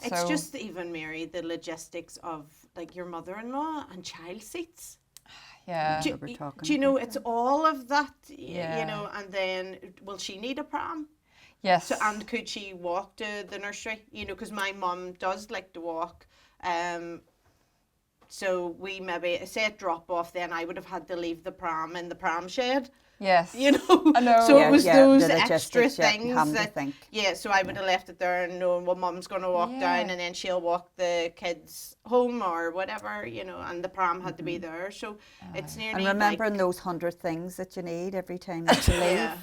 E: It's just even, Mary, the logistics of like your mother-in-law and child seats.
D: Yeah.
E: Do you know, it's all of that, you know, and then will she need a pram?
D: Yes.
E: So, and could she walk to the nursery? You know, because my mum does like to walk. So we maybe, say at drop off, then I would have had to leave the pram in the pram shed.
D: Yes.
E: You know,
D: I know.
E: so it was those
A: the
E: extra
A: logistics,
E: things
A: having to
E: that,
A: think.
E: so I would have left it there and knowing, well, mum's going to walk down and then she'll walk the kids home or whatever, you know, and the pram had to be there. So it's nearly
A: And remembering
E: like,
A: those 100 things that you need every time that you leave.
E: Yeah.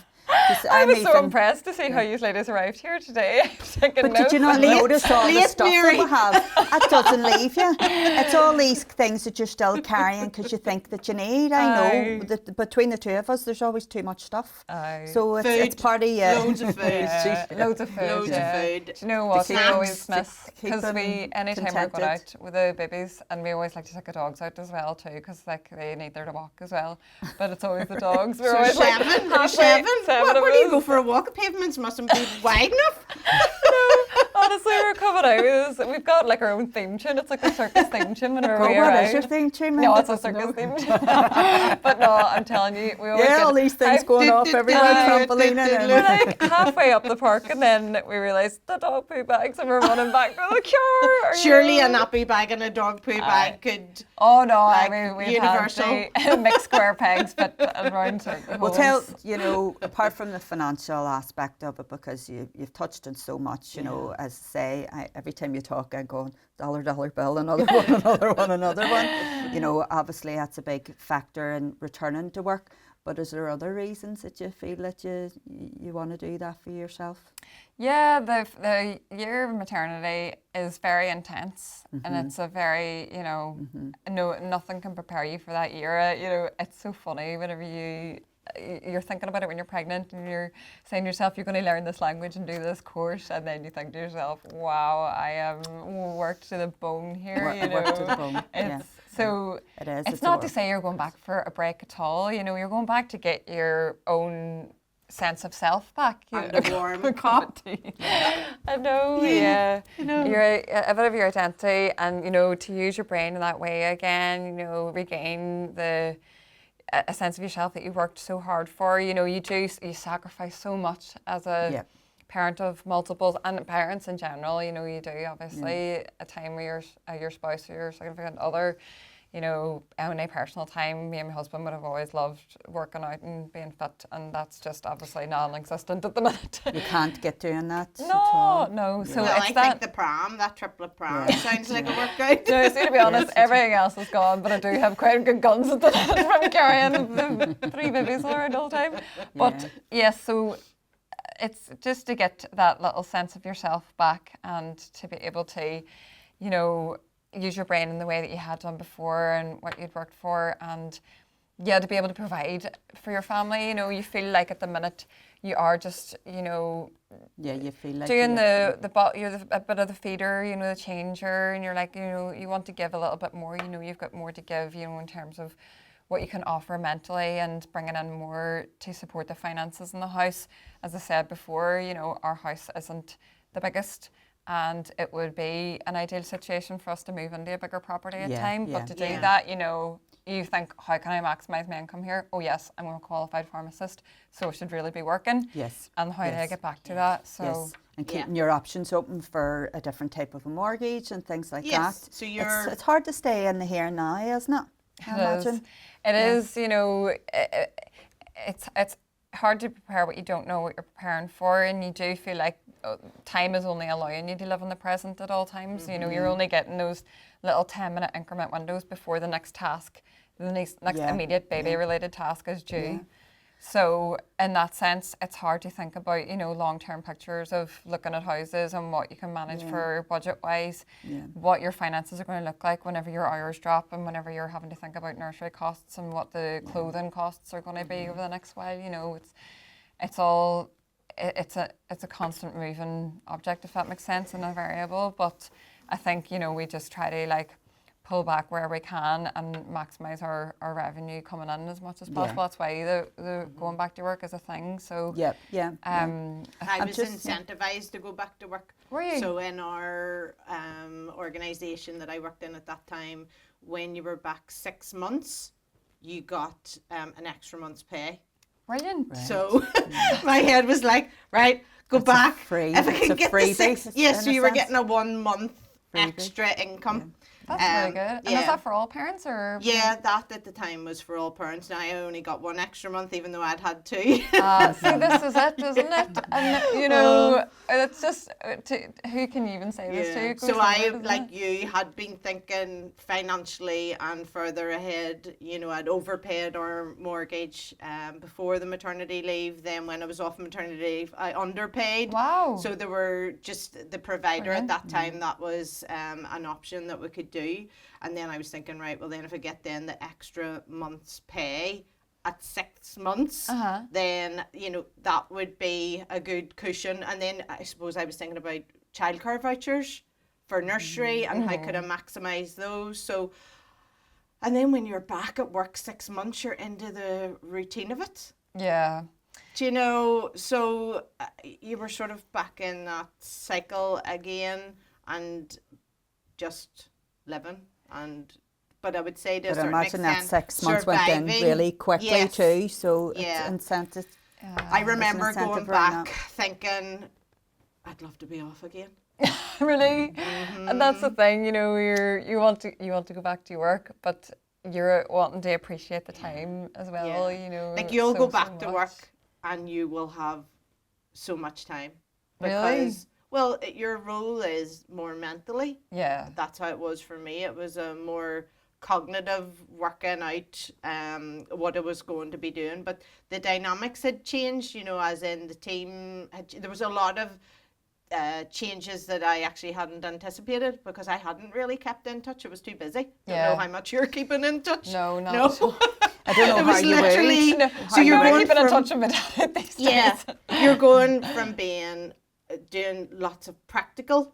A: 'Cause
D: I was so
A: even-
D: impressed to see how you ladies arrived here today. I'm taking
A: But did you not
D: notes.
A: notice all the
E: late,
A: stuff
E: Mary.
A: that we have? It doesn't leave you. It's all these things that you're still carrying because you think that you need. I know
D: Aye.
A: that between the two of us, there's always too much stuff.
D: Aye.
A: So it's
E: Food,
A: part of you.
E: loads of food.
D: Yeah, loads of food.
E: Loads of
D: yeah.
E: food.
D: Do you know what we
E: snacks
D: always
A: to
D: miss?
A: keep
D: Because
A: them
D: anytime we're going out
A: contented.
D: with the babies, and we always like to take the dogs out as well too, because like they need their walk as well. But it's always the dogs. We're always like
E: Seven?
D: halfway-
E: Seven?
D: seven of
E: Where do you
D: us.
E: go for a walk? Pavements mustn't be wide enough.
D: Honestly, we're coming out. We've got like our own theme tune. It's like the circus theme tune whenever we
A: What
D: arrive.
A: is your theme tune?
D: No,
A: Linda?
D: it's a circus theme tune. But no, I'm telling you, we always
A: Yeah,
D: get
A: all these things going off everywhere,
D: Aye.
A: trampolining
D: We're
A: and...
D: like halfway up the park, and then we realised the dog poo bags, and we're running back to the cure.
E: Surely a nappy bag and a dog poo bag could.
D: Oh no,
E: like,
D: I mean we've
E: universal.
D: had to mix square pegs, but around certain
A: Well,
D: holes.
A: you know, apart from the financial aspect of it, because you've touched on so much, you know, as I say, every time you talk, I'm going, dollar bill, another one, another one. You know, obviously that's a big factor in returning to work. But is there other reasons that you feel that you want to do that for yourself?
D: Yeah, the year of maternity is very intense, and it's a very, you know, nothing can prepare you for that year. You know, it's so funny whenever you're thinking about it when you're pregnant and you're saying to yourself you're going to learn this language and do this course, and then you think to yourself, wow, I am worked to the bone here. You know,
A: Work to the bone, yeah.
D: So
A: It is,
D: it's
A: it's
D: not
A: a
D: to
A: work.
D: say you're going back for a break at all. You know, you're going back to get your own sense of self back. You
E: And
D: know.
E: a warm cup.
D: I know, yeah. You're a bit of your identity, and you know, to use your brain in that way again, you know, regain a sense of yourself that you worked so hard for. You know, you sacrifice so much as a parent of multiples, and parents in general. You know, you do obviously a time where your spouse or your significant other. You know, any personal time, me and my husband would have always loved working out and being fit, and that's just obviously non-existent at the minute.
A: You can't get doing that at all.
D: No. So
E: Well,
D: it's
E: I
D: that.
E: think the pram, that triplet pram, sounds like a workout.
D: No, see, to be honest, everything else is gone, but I do have quite good guns at the minute from carrying the 3 babies around all the time. But yes, so it's just to get that little sense of yourself back and to be able to, you know, use your brain in the way that you had done before and what you'd worked for, and to be able to provide for your family. You know, you feel like at the minute you are just, you know,
A: you feel like
D: doing you're a bit of the feeder, you know, the changer, and you're like, you know, you want to give a little bit more. You know, you've got more to give, you know, in terms of what you can offer mentally and bringing in more to support the finances in the house. As I said before, you know, our house isn't the biggest, and it would be an ideal situation for us to move into a bigger property at time. But to do that, you know, you think, how can I maximise my income here? Oh yes, I'm a qualified pharmacist, so I should really be working.
A: Yes.
D: And how do I get back to that? So
A: yes. And keeping your options open for a different type of a mortgage and things like that.
E: So
A: it's hard to stay in the here and now, isn't it? I imagine.
D: It is, you know, it's hard to prepare what you don't know what you're preparing for, and you do feel like time is only allowing you to live in the present at all times. You know, you're only getting those little 10-minute increment windows before the next task, the next immediate baby-related task is due.
A: Yeah.
D: So in that sense, it's hard to think about, you know, long-term pictures of looking at houses and what you can manage for budget-wise, what your finances are going to look like whenever your hours drop and whenever you're having to think about nursery costs and what the clothing costs are going to be over the next while. You know, it's a constant moving object, if that makes sense, and a variable. But I think, you know, we just try to like pull back where we can and maximise our revenue coming in as much as possible. That's why the going back to work is a thing. So
E: I was incentivised to go back to work.
D: Were you?
E: So in our organisation that I worked in at that time, when you were back 6 months, you got an extra month's pay.
D: Brilliant.
A: Right.
E: So my head was like, right, go back. If I can get the 6, so you were getting a 1 month extra income.
D: That's really good. And is that for all parents or?
E: Yeah, that at the time was for all parents. Now I only got 1 extra month, even though I'd had 2.
D: See, this is it, isn't it? And you know, it's just who can you even say this to?
E: So I, like you, had been thinking financially and further ahead. You know, I'd overpaid our mortgage before the maternity leave. Then when I was off maternity leave, I underpaid.
D: Wow.
E: So there were just the provider at that time. That was an option that we could do. And then I was thinking, right, well then if I get then the extra month's pay at 6 months, then, you know, that would be a good cushion. And then I suppose I was thinking about childcare vouchers for nursery and how could I maximise those. So, and then when you're back at work 6 months, you're into the routine of it.
D: Yeah.
E: Do you know, so you were sort of back in that cycle again and just living, but I would say to a certain extent,
A: that 6 months went in really quickly too, so it's incentive.
E: I remember going back thinking, I'd love to be off again.
D: Really? And that's the thing, you know, you want to go back to your work, but you're wanting to appreciate the time as well, you know.
E: Like you'll go back to work and you will have so much time. Because well, your role is more mentally. Yeah. That's how it was for me. It was a more cognitive working out what I was going to be doing. But the dynamics had changed, you know, as in the team. There was a lot of changes that I actually hadn't anticipated because I hadn't really kept in touch. I was too busy. Don't know how much you're keeping in touch.
D: No.
A: I don't know how you would.
E: So you're going
D: keeping in touch with me these days.
E: You're going from doing lots of practical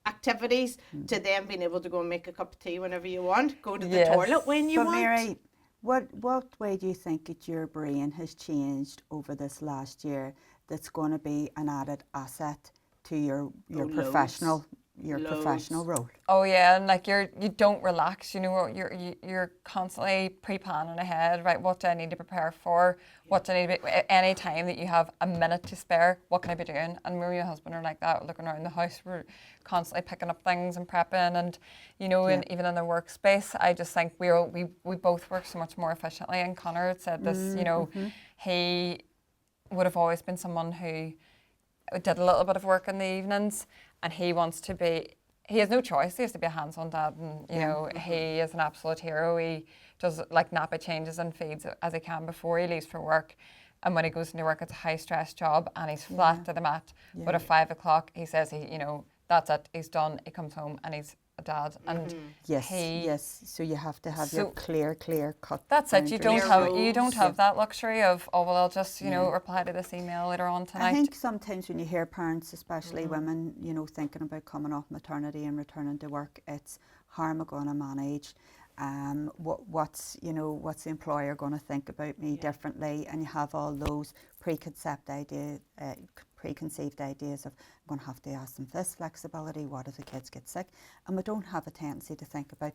E: activities to then being able to go and make a cup of tea whenever you want, go to the toilet when you want.
A: Mary, what way do you think that your brain has changed over this last year that's going to be an added asset to your professional professional role? Oh
D: yeah, and like you don't relax, you know, you're constantly pre-planning ahead, right? What do I need to prepare for? What do I need to be, any time that you have a minute to spare, what can I be doing? And me and my husband are like that, looking around the house, we're constantly picking up things and prepping, and you know, and even in the workspace, I just think we both work so much more efficiently. And Connor had said this, you know, he would have always been someone who did a little bit of work in the evenings, and he has no choice. He has to be a hands-on dad, and you know, he is an absolute hero. He does like nappy changes and feeds as he can before he leaves for work. And when he goes into work, it's a high-stress job, and he's flat to the mat. But at 5 o'clock, he says, you know, that's it. He's done. He comes home and he's a dad, and
A: Yes,
D: he,
A: yes. So you have to have your
D: So-
A: clear cut.
D: that's it. You don't
A: boundaries.
D: have that luxury of, oh well, I'll just reply to this email later on tonight.
A: I think sometimes when you hear parents, especially women, thinking about coming off maternity and returning to work, it's how am I going to manage? What's the employer going to think about me differently? And you have all those preconceived ideas of I'm going to have to ask them for this flexibility. What if the kids get sick? And we don't have a tendency to think about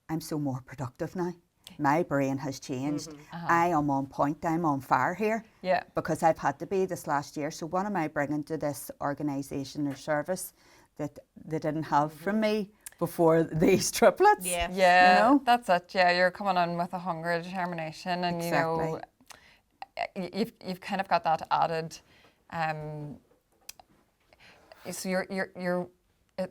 A: I'm so more productive now. My brain has changed. I am on point. I'm on fire here.
D: Yeah.
A: Because I've had to be this last year. So what am I bringing to this organisation or service that they didn't have from me before these triplets?
E: Yeah.
D: Yeah, that's it. Yeah, you're coming in with a hunger, a determination, and
A: Exactly.
D: you've kind of got that added. So you're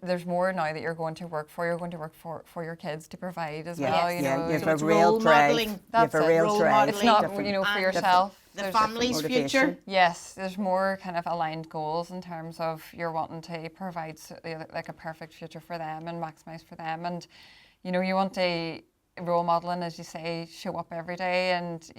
D: there's more now that you're going to work for. You're going to work for your kids to provide as well. You know,
A: you have
E: So
A: a
E: it's
A: real
E: role
A: drive.
E: modelling.
A: You have
D: That's
A: a
D: it.
A: real
E: Role
A: drive.
E: modelling.
D: it's not
A: Different-
D: for
E: And
D: yourself.
E: The
D: There's
E: family's
A: motivation.
E: future.
D: Yes, there's more kind of aligned goals in terms of you're wanting to provide like a perfect future for them and maximise for them, and you want a role modelling, as you say, show up every day and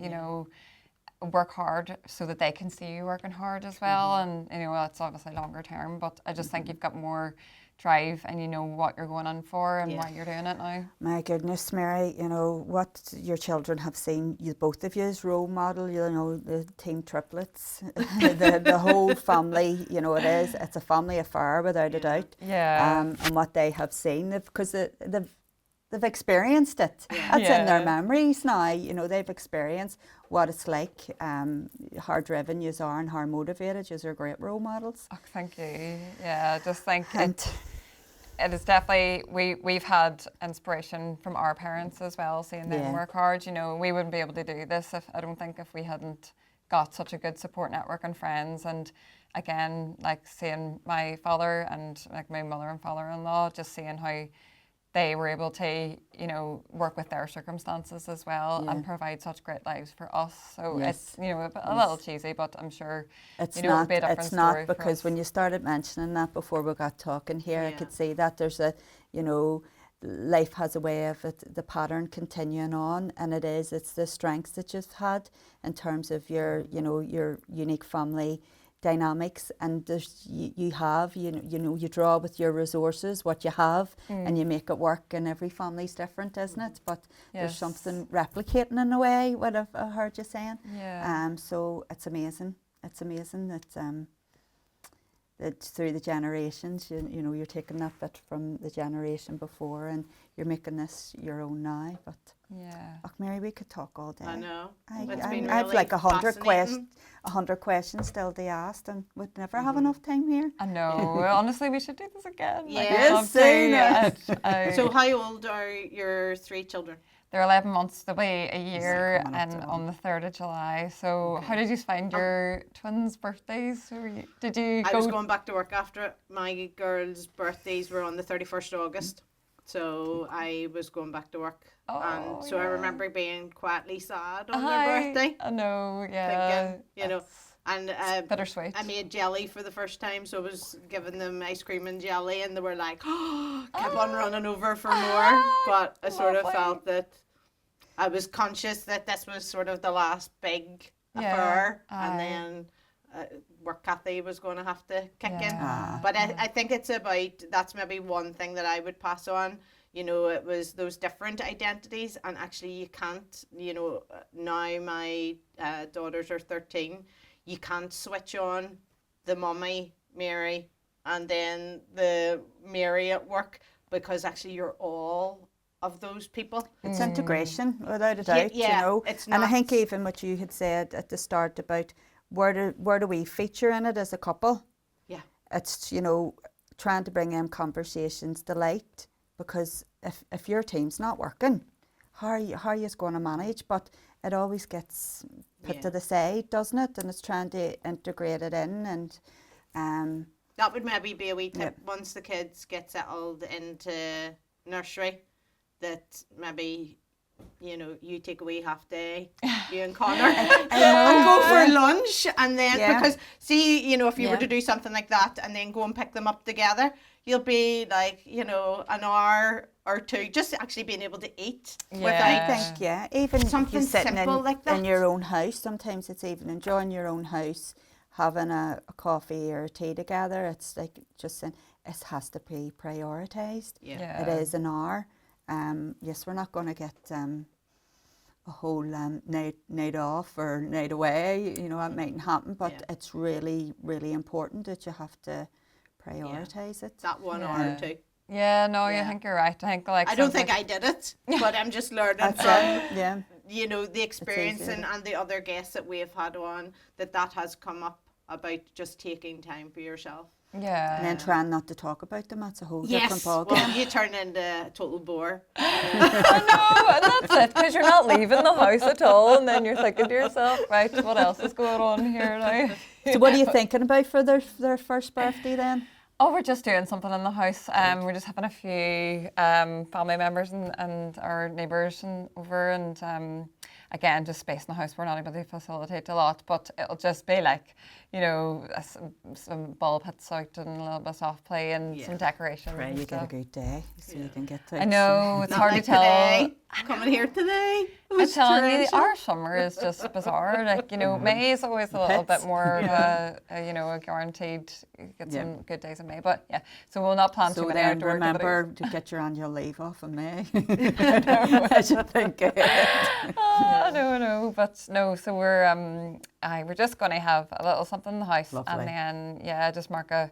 D: work hard so that they can see you working hard as well, and that's obviously longer term, but I just think you've got more drive and you know what you're going on for and why you're doing it now.
A: My goodness, Mary, what your children have seen, you both of you as role model, the team triplets, the whole family, it's a family affair without a doubt.
D: Yeah.
A: And what they have seen, because they've experienced it. That's in their memories now. They've experienced what it's like, how driven you are and how motivated you are. Great role models.
D: Oh, thank you. Yeah, I just think it is definitely, we've had inspiration from our parents as well, seeing them work hard. We wouldn't be able to do this if we hadn't got such a good support network and friends. And again, like seeing my father and like my mother and father-in-law, just seeing how they were able to, work with their circumstances as well and provide such great lives for us. So it's, a little cheesy, but I'm sure
A: It's
D: it'll
A: not.
D: be a different
A: It's
D: story
A: not
D: for
A: because
D: us.
A: when you started mentioning that before we got talking here, I could see that there's a, life has a way of the pattern continuing on, and it's the strengths that you've had in terms of your, your unique family dynamics, and there's you draw with your resources what you have and you make it work, and every family's different, isn't it? But there's something replicating in a way, what I've heard you saying. So it's amazing that through the generations, you're taking that bit from the generation before and you're making this your own now. But Mary, we could talk all day.
E: I know.
A: I've like 100 questions still to ask, and we'd never have enough time here.
D: I know. Honestly, we should do this again.
E: Yes, So how old are your 3 children?
D: They're 11 months. They'll be a year and on the 3rd of July. So how did you find your twins' birthdays?
E: I was going back to work after it. My girls' birthdays were on the 31st of August. So I was going back to work. And so I remember being quietly sad on their birthday.
D: I know,
E: Thinking, and
D: bittersweet.
E: I made jelly for the first time, so I was giving them ice cream and jelly, and they were like, kept on running over for more. But I sort of felt that I was conscious that this was sort of the last big affair, and then work Kathy was going to have to kick in. But I think it's about, that's maybe one thing that I would pass on. It was those different identities, and actually you can't, now my daughters are 13, you can't switch on the mummy, Mary, and then the Mary at work, because actually you're all of those people.
A: It's integration, without a doubt,
E: It's
A: and I
E: not-
A: think even what you had said at the start about where do we feature in it as a couple?
E: Yeah.
A: It's, trying to bring in conversations to light, because if your team's not working, how are you going to manage? But it always gets put to the side, doesn't it? And it's trying to integrate it in, and
E: that would maybe be a wee tip once the kids get settled into nursery, that maybe you know, you take a wee half day, you and Connor, and go for lunch, and then because see, you know, if you were to do something like that and then go and pick them up together, you'll be like, you know, an hour or two just actually being able to eat without.
A: I think, even
E: something
A: you sitting
E: simple
A: in,
E: like that.
A: in your own house, sometimes it's even enjoying your own house, having a coffee or a tea together. It's like just saying, it has to be prioritised. It is an hour. Yes, we're not going to get a whole night off or night away, you know, that mightn't happen, but it's really, really important that you have to prioritise it.
E: That 1 hour or two.
D: Yeah, no, I think you're right. I think like
E: I don't think I did it, but I'm just learning from you know, the experience and the other guests that we have had on, that has come up about just taking time for yourself.
D: Yeah.
A: And then trying not to talk about them, that's a whole different ballgame.
E: Well, you turn into a total bore.
D: I know, and that's it, because you're not leaving the house at all, and then you're thinking to yourself, right, what else is going on here now?
A: So what are you thinking about for their first birthday then?
D: Oh, we're just doing something in the house. We're just having a few family members and our neighbours over, and again, just space in the house. We're not able to facilitate a lot, but it'll just be like, you know, some ball pits out and a little bit of soft play and some decoration.
A: Right, you get a good day, so you can get to.
D: I know, it's hard
E: like
D: to tell.
E: Today. Coming here today.
D: I'm telling you, our summer is just bizarre. Like, you know, May is always a little bit more of a, you know, a guaranteed, get some good days in May. But yeah, so we'll not plan too many
A: then
D: outdoor
A: remember
D: activities.
A: to get your annual leave off in May. I should think ahead.
D: I know, but no. So we're just going to have a little something in the house,
A: Lovely.
D: and then just mark a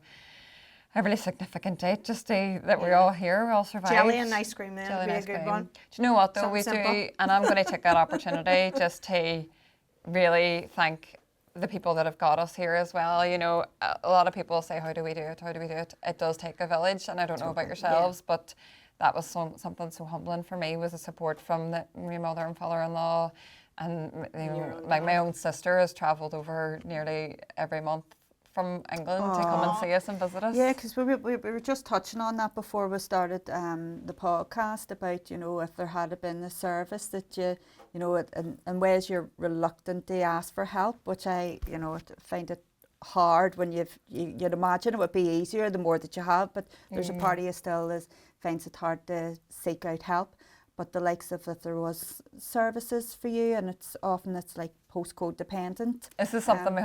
D: really significant date, just that we're all here, we all survived.
E: Jelly and ice cream then
D: Jelly
E: would be
D: and
E: a
D: ice
E: good
D: cream.
E: one.
D: Do you know what though,
E: Something
D: we
E: simple.
D: do, and I'm going to take that opportunity just to really thank the people that have got us here as well. You know, a lot of people say, how do we do it? How do we do it? It does take a village, and I don't know about yourselves, but that was something so humbling for me, was the support from my mother and father-in-law, and you know, like my own sister has travelled over nearly every month from England to come and see us and visit us.
A: Yeah, because we were just touching on that before we started the podcast about, you know, if there had been a service that you know, in ways you're reluctant to ask for help, which I, you know, find it hard when you'd imagine it would be easier the more that you have, but there's a part of you still finds it hard to seek out help. But the likes of if there was services for you, and it's like postcode dependent.
D: This is something me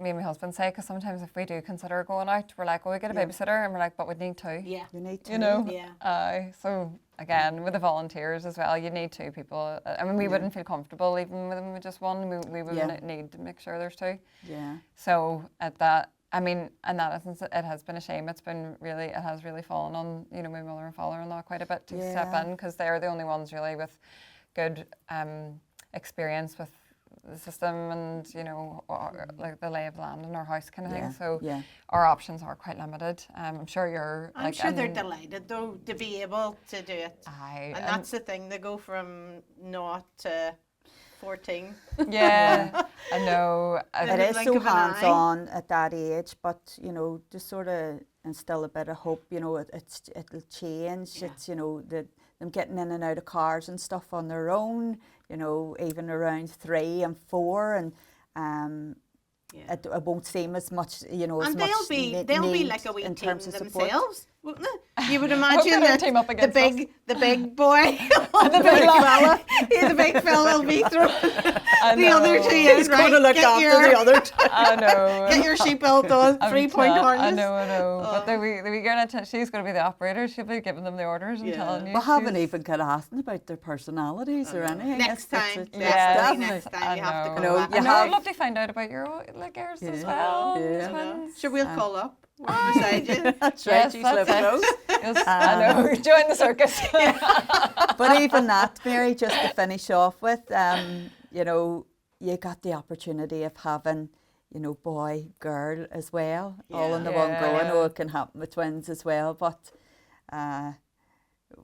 D: and my husband say, because sometimes if we do consider going out, we're like, oh, we get a babysitter, and we're like, but we'd need two.
E: Yeah.
A: You need to.
D: You know?
E: Yeah.
D: So again, with the volunteers as well, you need two people. I mean, we wouldn't feel comfortable even with them with just one. We would need to make sure there's two.
A: Yeah.
D: So at that, I mean, in that instance, it has been a shame. It has really fallen on, you know, my mother and father-in-law quite a bit to step in, because they're the only ones really with good experience with the system and, you know, like the lay of the land in our house kind of thing. So our options are quite limited. I'm sure you're.
E: I'm sure they're delighted though to be able to do it.
D: And
E: that's the thing. They go from 0 to 14.
D: Yeah, I know.
A: It is so hands-on at that age, but, you know, just sort of instill a bit of hope, you know, it'll change. It's, you know, them getting in and out of cars and stuff on their own, you know, even around 3 and 4, and it won't seem as much, you know, as
E: and
A: much
E: they'll be like a wee
A: in
E: team
A: terms of support.
E: themselves, wouldn't they? You would imagine that
D: team up
E: the big boy,
D: the big
E: fella, the big fella will be throwing the other two in.
A: He's going to look after the other two.
D: I know.
E: Get your seatbelt on, 3-point harness.
D: I know. But the wee girl, she's going to be the operator. She'll be giving them the orders and telling you.
A: We haven't even kind of asked them about their personalities or anything.
E: Next time,
A: definitely.
E: next time you have to
D: I
E: come
D: know.
E: back.
D: I'd love to find out about your yours as well.
A: Yeah.
D: Twins.
E: Sure, we'll call up. We're beside you.
A: That's right,
D: Yes,
A: she's
D: that's
A: living
D: it.
A: close.
D: Yes, I know. Join the circus.
A: But even that, Mary, just to finish off with, you know, you got the opportunity of having, you know, boy, girl as well, all in the one go. I know it can happen with twins as well, but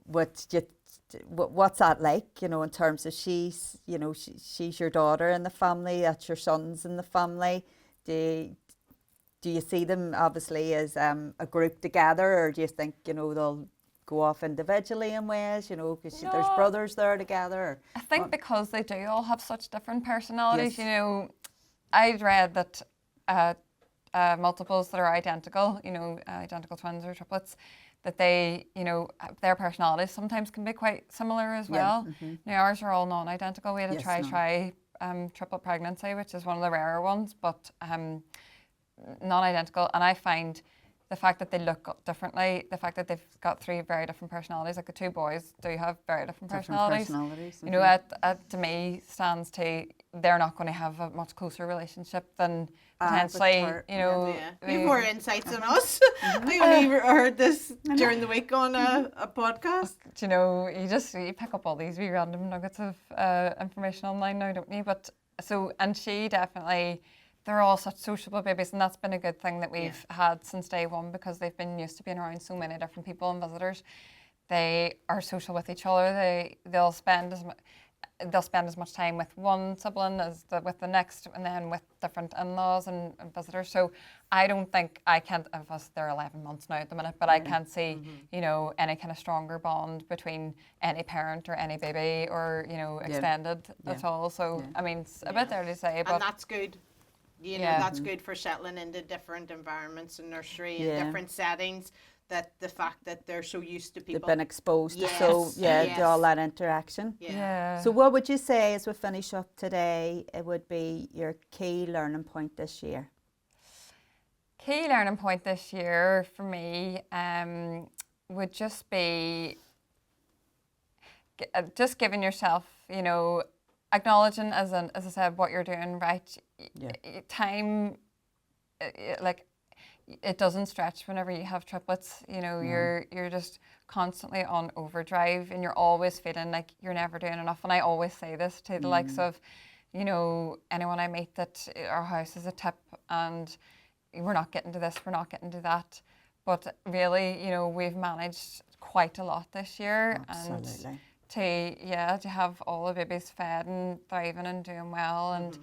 A: what's that like, you know, in terms of she's your daughter in the family, that's your sons in the family. Do you see them obviously as a group together, or do you think, you know, they'll go off individually in ways, you know, because there's brothers there together?
D: I think because they do all have such different personalities,
A: Yes.
D: you know, I'd read that multiples that are identical, you know, identical twins or triplets, that they, you know, their personalities sometimes can be quite similar as well. Now ours are all non-identical. We had to try triplet pregnancy, which is one of the rarer ones, but non-identical. And I find the fact that they look differently, the fact that they've got 3 very different personalities, like the 2 boys do have very different personalities. You know, to me stands to they're not going to have a much closer relationship than potentially, you know.
E: You have more insights than us. I only heard this during the week on a podcast.
D: You know, you pick up all these wee random nuggets of information online now, don't you? But and she definitely, they're all such sociable babies, and that's been a good thing that we've had since day one, because they've been used to being around so many different people and visitors. They are social with each other. They'll spend as much time with one sibling as with the next, and then with different in-laws and visitors. So I don't think they're 11 months now at the minute, but I can't see, you know, any kind of stronger bond between any parent or any baby, or, you know, extended at all. So I mean, it's a bit early to say, but
E: and that's good. You know, that's good for settling into different environments and nursery and different settings. That the fact that they're so used to people.
A: They've been exposed to to all that interaction.
E: Yeah.
A: So what would you say, as we finish up today, it would be your key learning point this year?
D: Key learning point this year for me would just be just giving yourself, you know, acknowledging, as I said, what you're doing right. Time, like, it doesn't stretch whenever you have triplets. You know, you're just constantly on overdrive, and you're always feeling like you're never doing enough. And I always say this to the likes of, you know, anyone I meet, that our house is a tip and we're not getting to this, we're not getting to that. But really, you know, we've managed quite a lot this year.
A: Absolutely.
D: And to have all the babies fed and thriving and doing well, and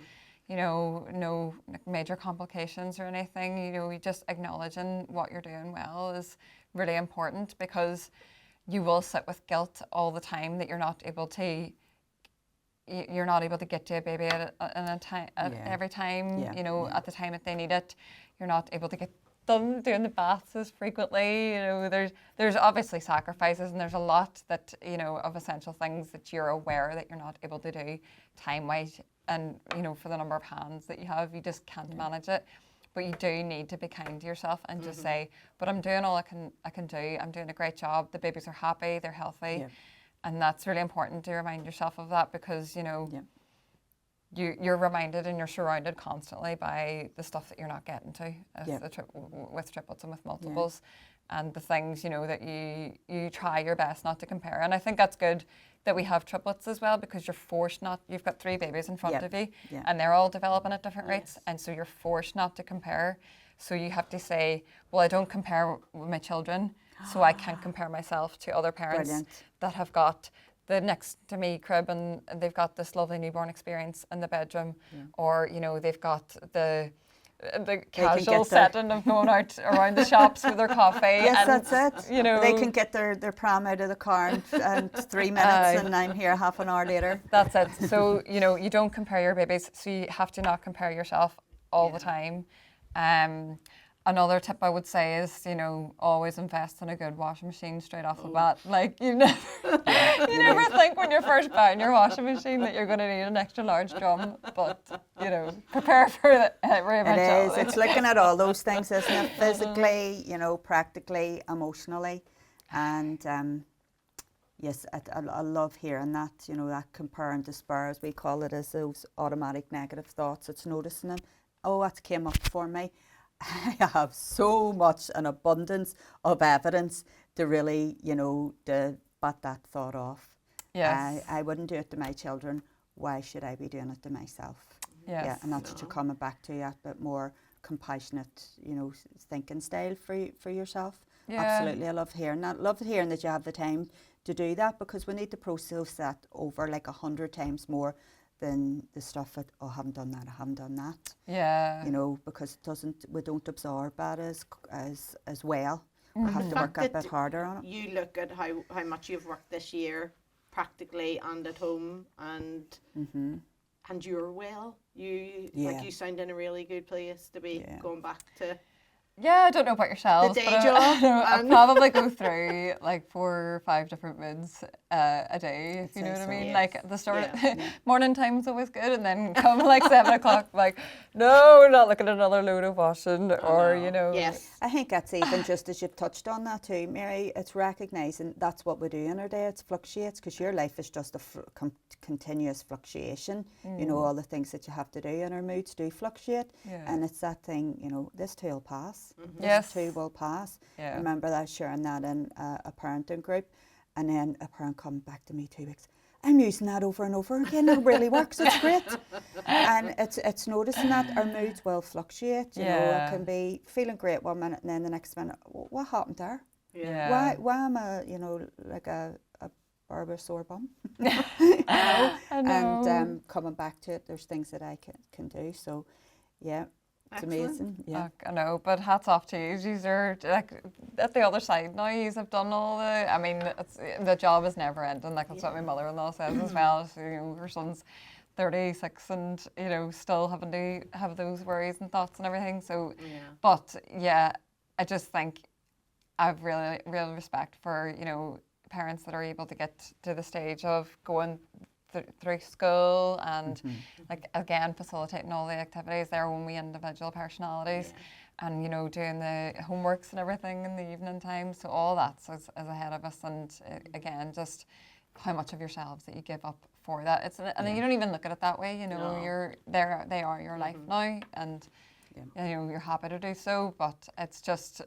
D: you know, no major complications or anything. You know, just acknowledging what you're doing well is really important, because you will sit with guilt all the time that you're not able to get to a baby at every time, you know, at the time that they need it. You're not able to get them doing the baths as frequently. You know, there's obviously sacrifices, and there's a lot that, you know, of essential things that you're aware that you're not able to do time-wise. And, you know, for the number of hands that you have, you just can't manage it. But you do need to be kind to yourself and just say, but I'm doing all I can do. I'm doing a great job. The babies are happy, they're healthy. And that's really important to remind yourself of that, because, you know, you're reminded and you're surrounded constantly by the stuff that you're not getting to with triplets and with multiples. And the things, you know, that you try your best not to compare. And I think that's good that we have triplets as well, because you're forced not, you've got 3 babies in front of you, and they're all developing at different rates, and so you're forced not to compare. So you have to say, well, I don't compare with my children, so I can't compare myself to other parents that have got the next to me crib, and they've got this lovely newborn experience in the bedroom, or, you know, they've got the casual setting of going out around the shops with their coffee.
A: Yes,
D: and,
A: that's it.
D: You know,
A: they can get their pram out of the car in 3 minutes, and I'm here half an hour later.
D: That's it. So, you know, you don't compare your babies, so you have to not compare yourself all the time. Another tip I would say is, you know, always invest in a good washing machine straight off the bat. Like, you never think when you're first buying your washing machine that you're going to need an extra large drum, but, you know, prepare for every eventuality.
A: It is. It's looking at all those things, isn't it? Physically, you know, practically, emotionally, and yes, I love hearing that. You know, that compare and despair, as we call it, as those automatic negative thoughts. It's noticing them. Oh, that came up for me. I have so much, an abundance of evidence to really, you know, to bat that thought off.
D: Yes.
A: I wouldn't do it to my children. Why should I be doing it to myself?
D: Yes.
A: Yeah, and that's what you're coming back to, that bit more compassionate, you know, thinking style for yourself.
D: Yeah.
A: Absolutely, I love hearing that. Love hearing that you have the time to do that, because we need to process that over like 100 times more than the stuff that, oh, I haven't done that.
D: Yeah.
A: You know, because we don't absorb that as well. I have
E: the
A: to work
E: fact
A: a bit
E: that
A: harder on it.
E: You look at how much you've worked this year, practically and at home, and you're well.
A: Yeah.
E: You sound in a really good place to be going back to.
D: Yeah, I don't know about yourselves,
E: day
D: but
E: job
D: I
E: and-
D: probably go through like 4 or 5 different moods a day, if you know what I mean.
E: Yes.
D: Like at the start,
E: Yeah.
D: morning time's always good, and then come like 7 o'clock, like, no, we're not looking at another load of washing, or, you know.
E: Yes.
A: I think that's even just as you've touched on that too, Mary, it's recognising that's what we do in our day, it fluctuates, because your life is just a continuous fluctuation. You know, all the things that you have to do, and our moods do fluctuate.
D: Yeah.
A: And it's that thing, you know, this too will pass.
D: Yes.
A: This too will pass.
D: Yeah.
A: I remember that sharing that in a parenting group, and then a parent come back to me 2 weeks. I'm using that over and over again. It really works. It's great. And it's noticing that our moods will fluctuate. You know, it can be feeling great one minute, and then the next minute, what happened there?
D: Yeah.
A: Why am I, you know, like a barber sore bum?
D: I know.
A: And coming back to it, there's things that I can do. So, yeah, it's
E: Excellent.
A: amazing. Yeah.
D: I know, but hats off to you. These are like at the other side now. You have done all the. I mean, the job is never ending. Like that's what my mother-in-law says as well. So, you know, her son's 36 and, you know, still having to have those worries and thoughts and everything. So, but yeah, I just think I've really, real respect for, you know, parents that are able to get to the stage of going through school and like again facilitating all the activities, their own wee individual personalities, and, you know, doing the homeworks and everything in the evening time. So all that's is ahead of us, and again, just how much of yourselves that you give up for that. It's and you don't even look at it that way. You know, they are your life now, and you know, you're happy to do so. But it's just,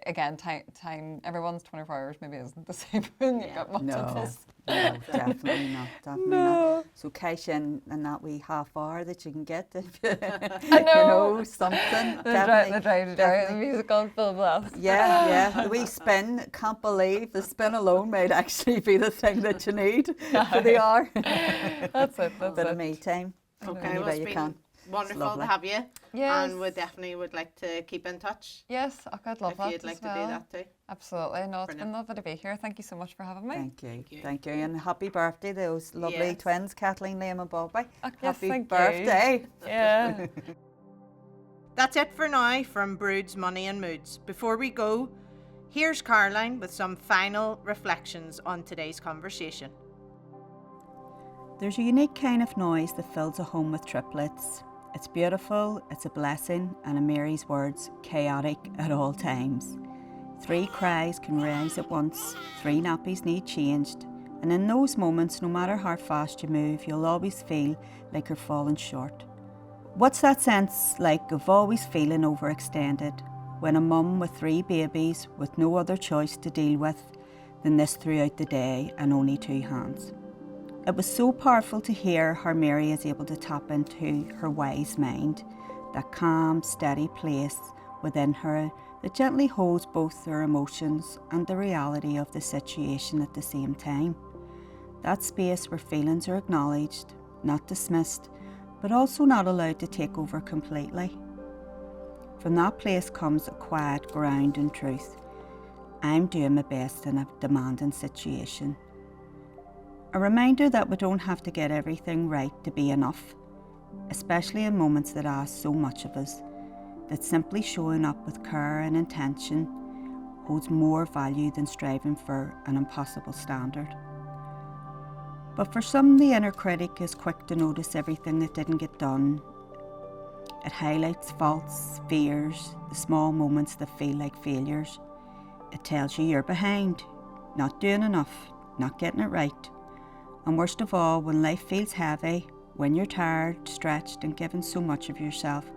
D: again, time. Everyone's 24 hours maybe isn't the same when you've got multiples.
A: No, definitely not. Definitely not. So cash in that wee half hour that you can get if you,
D: I know.
A: you know, something.
D: The drive the musical full blast.
A: Yeah. The wee spin, can't believe the spin alone might actually be the thing that you need for the hour.
D: That's it. That's
A: Bit
D: it.
A: of me time.
E: Okay,
A: Any
E: well,
A: way
E: it's
A: you
E: been
A: can.
E: wonderful
A: lovely.
E: to have you.
D: Yes.
E: And we definitely would like to keep in touch
D: Yes, I'd love
E: if
D: that
E: you'd like
D: as
E: to
D: well.
E: do that too.
D: Absolutely. No, it's been
E: Brilliant.
D: lovely to be here. Thank you so much for having me.
A: Thank you. And happy birthday, those lovely
E: Yes.
A: twins, Kathleen, Liam and Bobby.
D: Yes,
A: Happy
D: thank you.
A: birthday.
D: Yeah.
B: That's it for now from Broods, Money and Moods. Before we go, here's Caroline with some final reflections on today's conversation.
A: There's a unique kind of noise that fills a home with triplets. It's beautiful, it's a blessing, and in Mary's words, chaotic at all times. 3 cries can rise at once, 3 nappies need changed, and in those moments, no matter how fast you move, you'll always feel like you're falling short. What's that sense like of always feeling overextended when a mum with 3 babies with no other choice to deal with than this throughout the day and only 2 hands? It was so powerful to hear how Mary is able to tap into her wise mind, that calm, steady place within her that gently holds both her emotions and the reality of the situation at the same time. That space where feelings are acknowledged, not dismissed, but also not allowed to take over completely. From that place comes a quiet ground in truth. I'm doing my best in a demanding situation. A reminder that we don't have to get everything right to be enough, especially in moments that ask so much of us, that simply showing up with care and intention holds more value than striving for an impossible standard. But for some, the inner critic is quick to notice everything that didn't get done. It highlights faults, fears, the small moments that feel like failures. It tells you you're behind, not doing enough, not getting it right. And worst of all, when life feels heavy, when you're tired, stretched and given so much of yourself,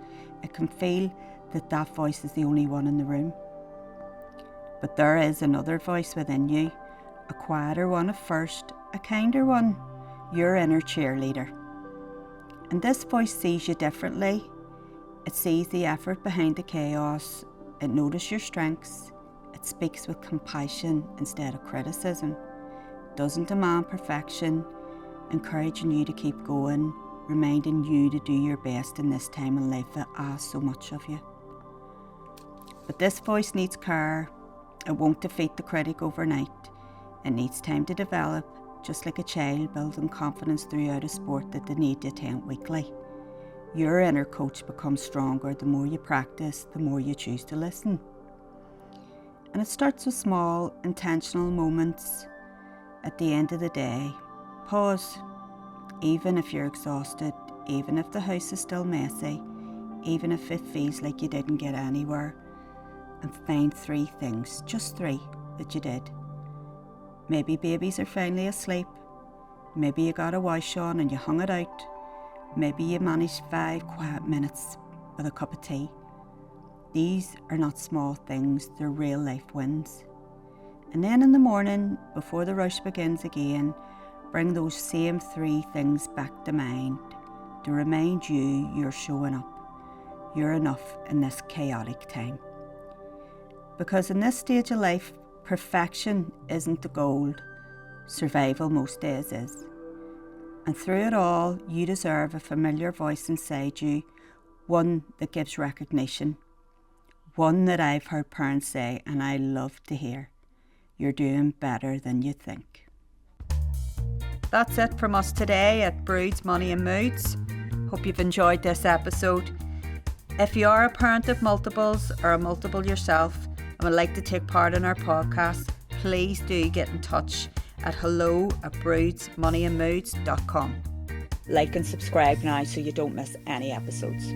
A: it can feel that that voice is the only one in the room. But there is another voice within you, a quieter one at first, a kinder one, your inner cheerleader. And this voice sees you differently. It sees the effort behind the chaos. It notices your strengths. It speaks with compassion instead of criticism. Doesn't demand perfection, encouraging you to keep going, reminding you to do your best in this time in life that asks so much of you. But this voice needs care. It won't defeat the critic overnight. It needs time to develop, just like a child building confidence throughout a sport that they need to attend weekly. Your inner coach becomes stronger the more you practice, the more you choose to listen. And it starts with small, intentional moments. At the end of the day, pause. Even if you're exhausted, even if the house is still messy, even if it feels like you didn't get anywhere, and find 3 things, just 3, that you did. Maybe babies are finally asleep. Maybe you got a wash on and you hung it out. Maybe you managed 5 quiet minutes with a cup of tea. These are not small things, they're real life wins. And then in the morning, before the rush begins again, bring those same 3 things back to mind to remind you you're showing up. You're enough in this chaotic time. Because in this stage of life, perfection isn't the goal. Survival most days is. And through it all, you deserve a familiar voice inside you, one that gives recognition, one that I've heard parents say and I love to hear. You're doing better than you think. That's it from us today at Broods, Money and Moods. Hope you've enjoyed this episode. If you are a parent of multiples or a multiple yourself and would like to take part in our podcast, please do get in touch at hello@broodsmoneyandmoods.com. Like and subscribe now so you don't miss any episodes.